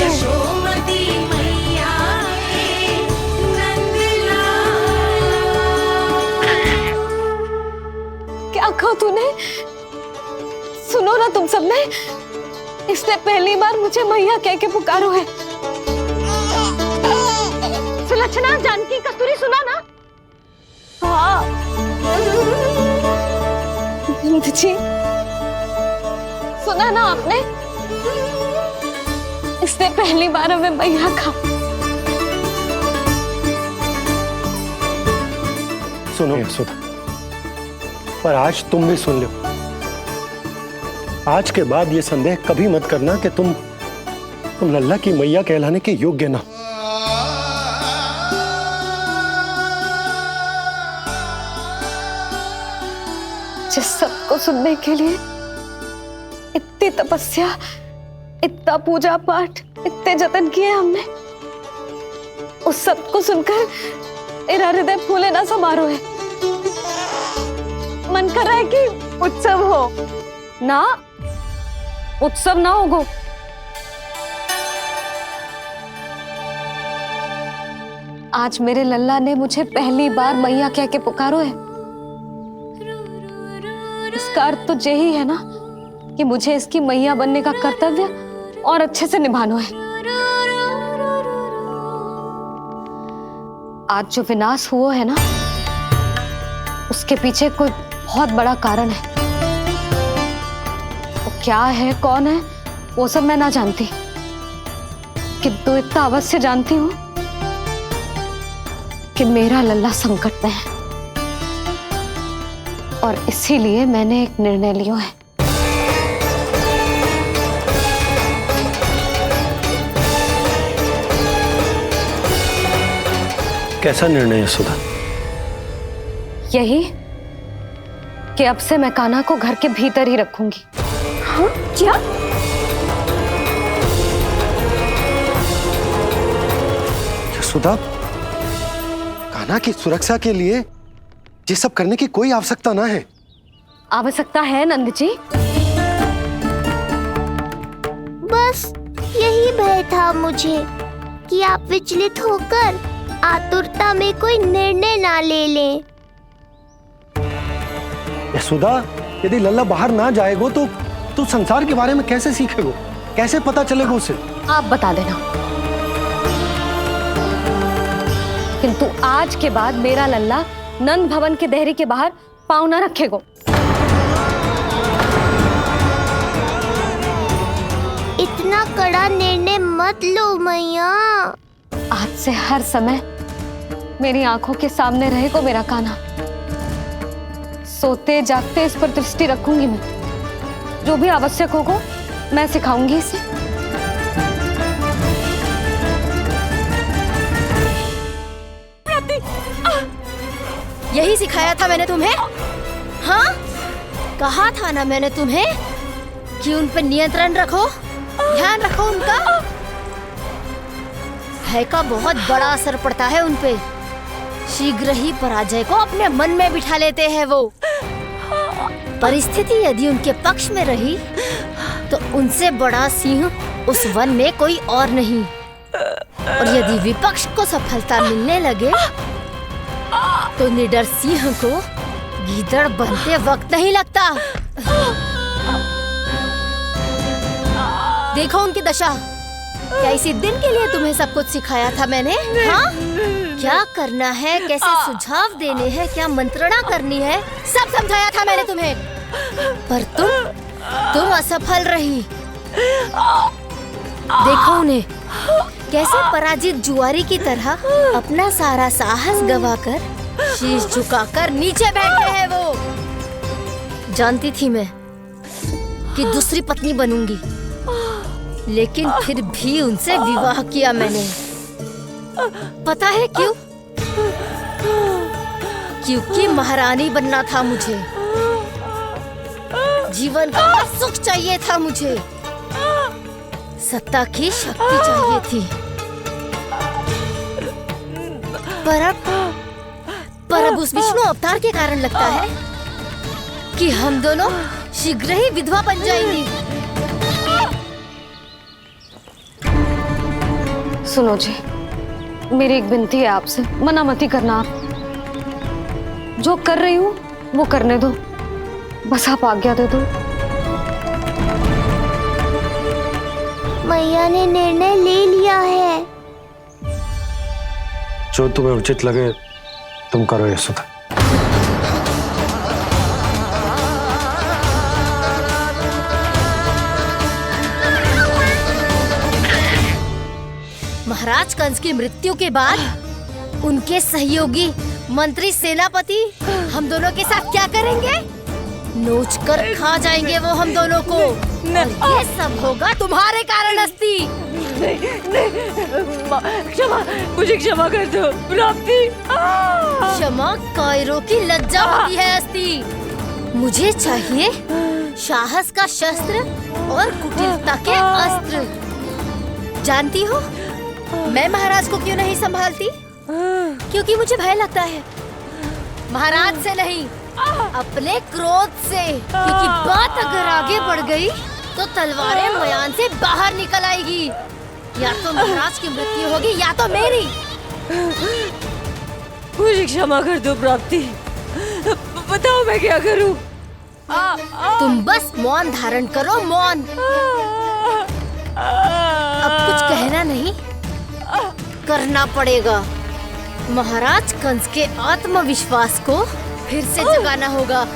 यशोमती मैया के नंद लाला। क्या कहा तूने? सुनो ना तुम सबने, इसने पहली बार मुझे मैया कह के पुकारो है। सुलक्षणा, जानकी, कस्तूरी, सुना ना? हाँ जी, सुना ना आपने? इसने पहली बार हमें मैया कहा। सुनो यशोदा, पर आज तुम भी सुन लो। आज के बाद ये संदेह कभी मत करना कि तुम लल्ला की मैया कहलाने के योग्य ना। जिस सबको सुनने के लिए इतनी तपस्या, इतना पूजा पाठ, इतने जतन किए हमने, उस सब को सुनकर मेरा हृदय फूले ना समारोह है। मन कर रहा है कि उत्सव हो ना, उत्सव ना होगो। आज मेरे लल्ला ने मुझे पहली बार मैया कह के पुकारो है। इसका अर्थ तो यही है ना कि मुझे इसकी मैया बनने का कर्तव्य और अच्छे से निभाना है। आज जो विनाश हुआ है ना, उसके पीछे कोई बहुत बड़ा कारण है। वो क्या है, कौन है, वो सब मैं ना जानती, किंतु इतना अवश्य जानती हूँ कि मेरा लल्ला संकट में है, और इसीलिए मैंने एक निर्णय लिया है। कैसा निर्णय है सुधा? यही कि अब से मैं कान्हा को घर के भीतर ही रखूंगी। हाँ? क्या? सुधा, कान्हा की सुरक्षा के लिए ये सब करने की कोई आवश्यकता ना है। आवश्यकता है नंद जी। बस यही भय था मुझे कि आप विचलित होकर आतुरता में कोई निर्णय ना ले लें। यशोदा, यदि लल्ला बाहर ना जाएगो तो संसार के बारे में कैसे सीखेगो, कैसे पता चलेगा उसे? आप बता देना, किंतु आज के बाद मेरा लल्ला नंद भवन के देहरी के बाहर पाँव न रखेगो। इतना कड़ा निर्णय मत लो मैया। आज से हर समय मेरी आंखों के सामने रहेगा मेरा कान्हा। सोते जागते इस पर दृष्टि रखूंगी मैं। जो भी आवश्यक होगा मैं सिखाऊंगी इसे। यही सिखाया था मैंने तुम्हें? हाँ, कहा था ना मैंने तुम्हें कि उन पर नियंत्रण रखो, ध्यान रखो उनका। भय का बहुत बड़ा असर पड़ता है उन पे। शीघ्र ही पराजय को अपने मन में बिठा लेते हैं वो। परिस्थिति यदि उनके पक्ष में रही तो उनसे बड़ा सिंह उस वन में कोई और नहीं, और यदि विपक्ष को सफलता मिलने लगे तो निडर सिंह को गीदड़ बनते वक्त नहीं लगता। देखो उनकी दशा। क्या इसी दिन के लिए तुम्हें सब कुछ सिखाया था मैंने? हाँ? क्या करना है, कैसे सुझाव देने हैं, क्या मंत्रणा करनी है, सब समझाया था मैंने तुम्हें। पर तुम असफल रही। देखो उन्हें, कैसे पराजित जुआरी की तरह अपना सारा साहस गवाकर शीश झुकाकर नीचे बैठे हैं वो। जानती थी मैं कि दूसरी पत्नी बनूंगी, लेकिन फिर भी उनसे विवाह किया मैंने। पता है क्यों? क्योंकि महारानी बनना था मुझे। जीवन का सुख चाहिए था मुझे। सत्ता की शक्ति चाहिए थी। पर अब उस विष्णु अवतार के कारण लगता है कि हम दोनों शीघ्र ही विधवा बन जाएंगी। सुनो जी, मेरी एक विनती है आपसे, मना मत ही करना। आप जो कर रही हूँ वो करने दो, बस आप आज्ञा दे दो। मैया ने निर्णय ले लिया है। जो तुम्हें उचित लगे तुम करो यशोदा। महाराज कंस की मृत्यु के बाद उनके सहयोगी मंत्री सेनापति हम दोनों के साथ क्या करेंगे? नोच कर खा जाएंगे वो हम दोनों को। और ये सब होगा तुम्हारे कारण अस्ति। क्षमा, मुझे क्षमा कर दो प्राप्ति। क्षमा कायरों की लज्जा होती है अस्ति। मुझे चाहिए साहस का शस्त्र और कुटिलता के अस्त्र। जानती हो मैं महाराज को क्यों नहीं संभालती? क्योंकि मुझे भय लगता है। महाराज से नहीं, अपने क्रोध से। क्योंकि बात अगर आगे बढ़ गई तो तलवारें मयान से बाहर निकल आएगी। या तो महाराज की मृत्यु होगी या तो मेरी। मुझे क्षमा कर दो प्राप्ति। बताओ मैं क्या करूं? तुम बस मौन धारण करो, मौन। अब कुछ कहना नहीं, करना पड़ेगा। महाराज कंस के आत्मविश्वास को फिर से जगाना होगा।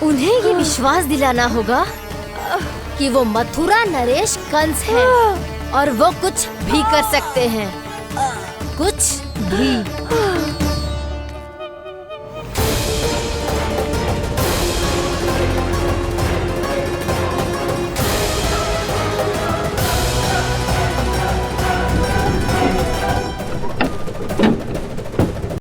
उन्हें ये विश्वास दिलाना होगा कि वो मथुरा नरेश कंस है और वो कुछ भी कर सकते हैं, कुछ भी।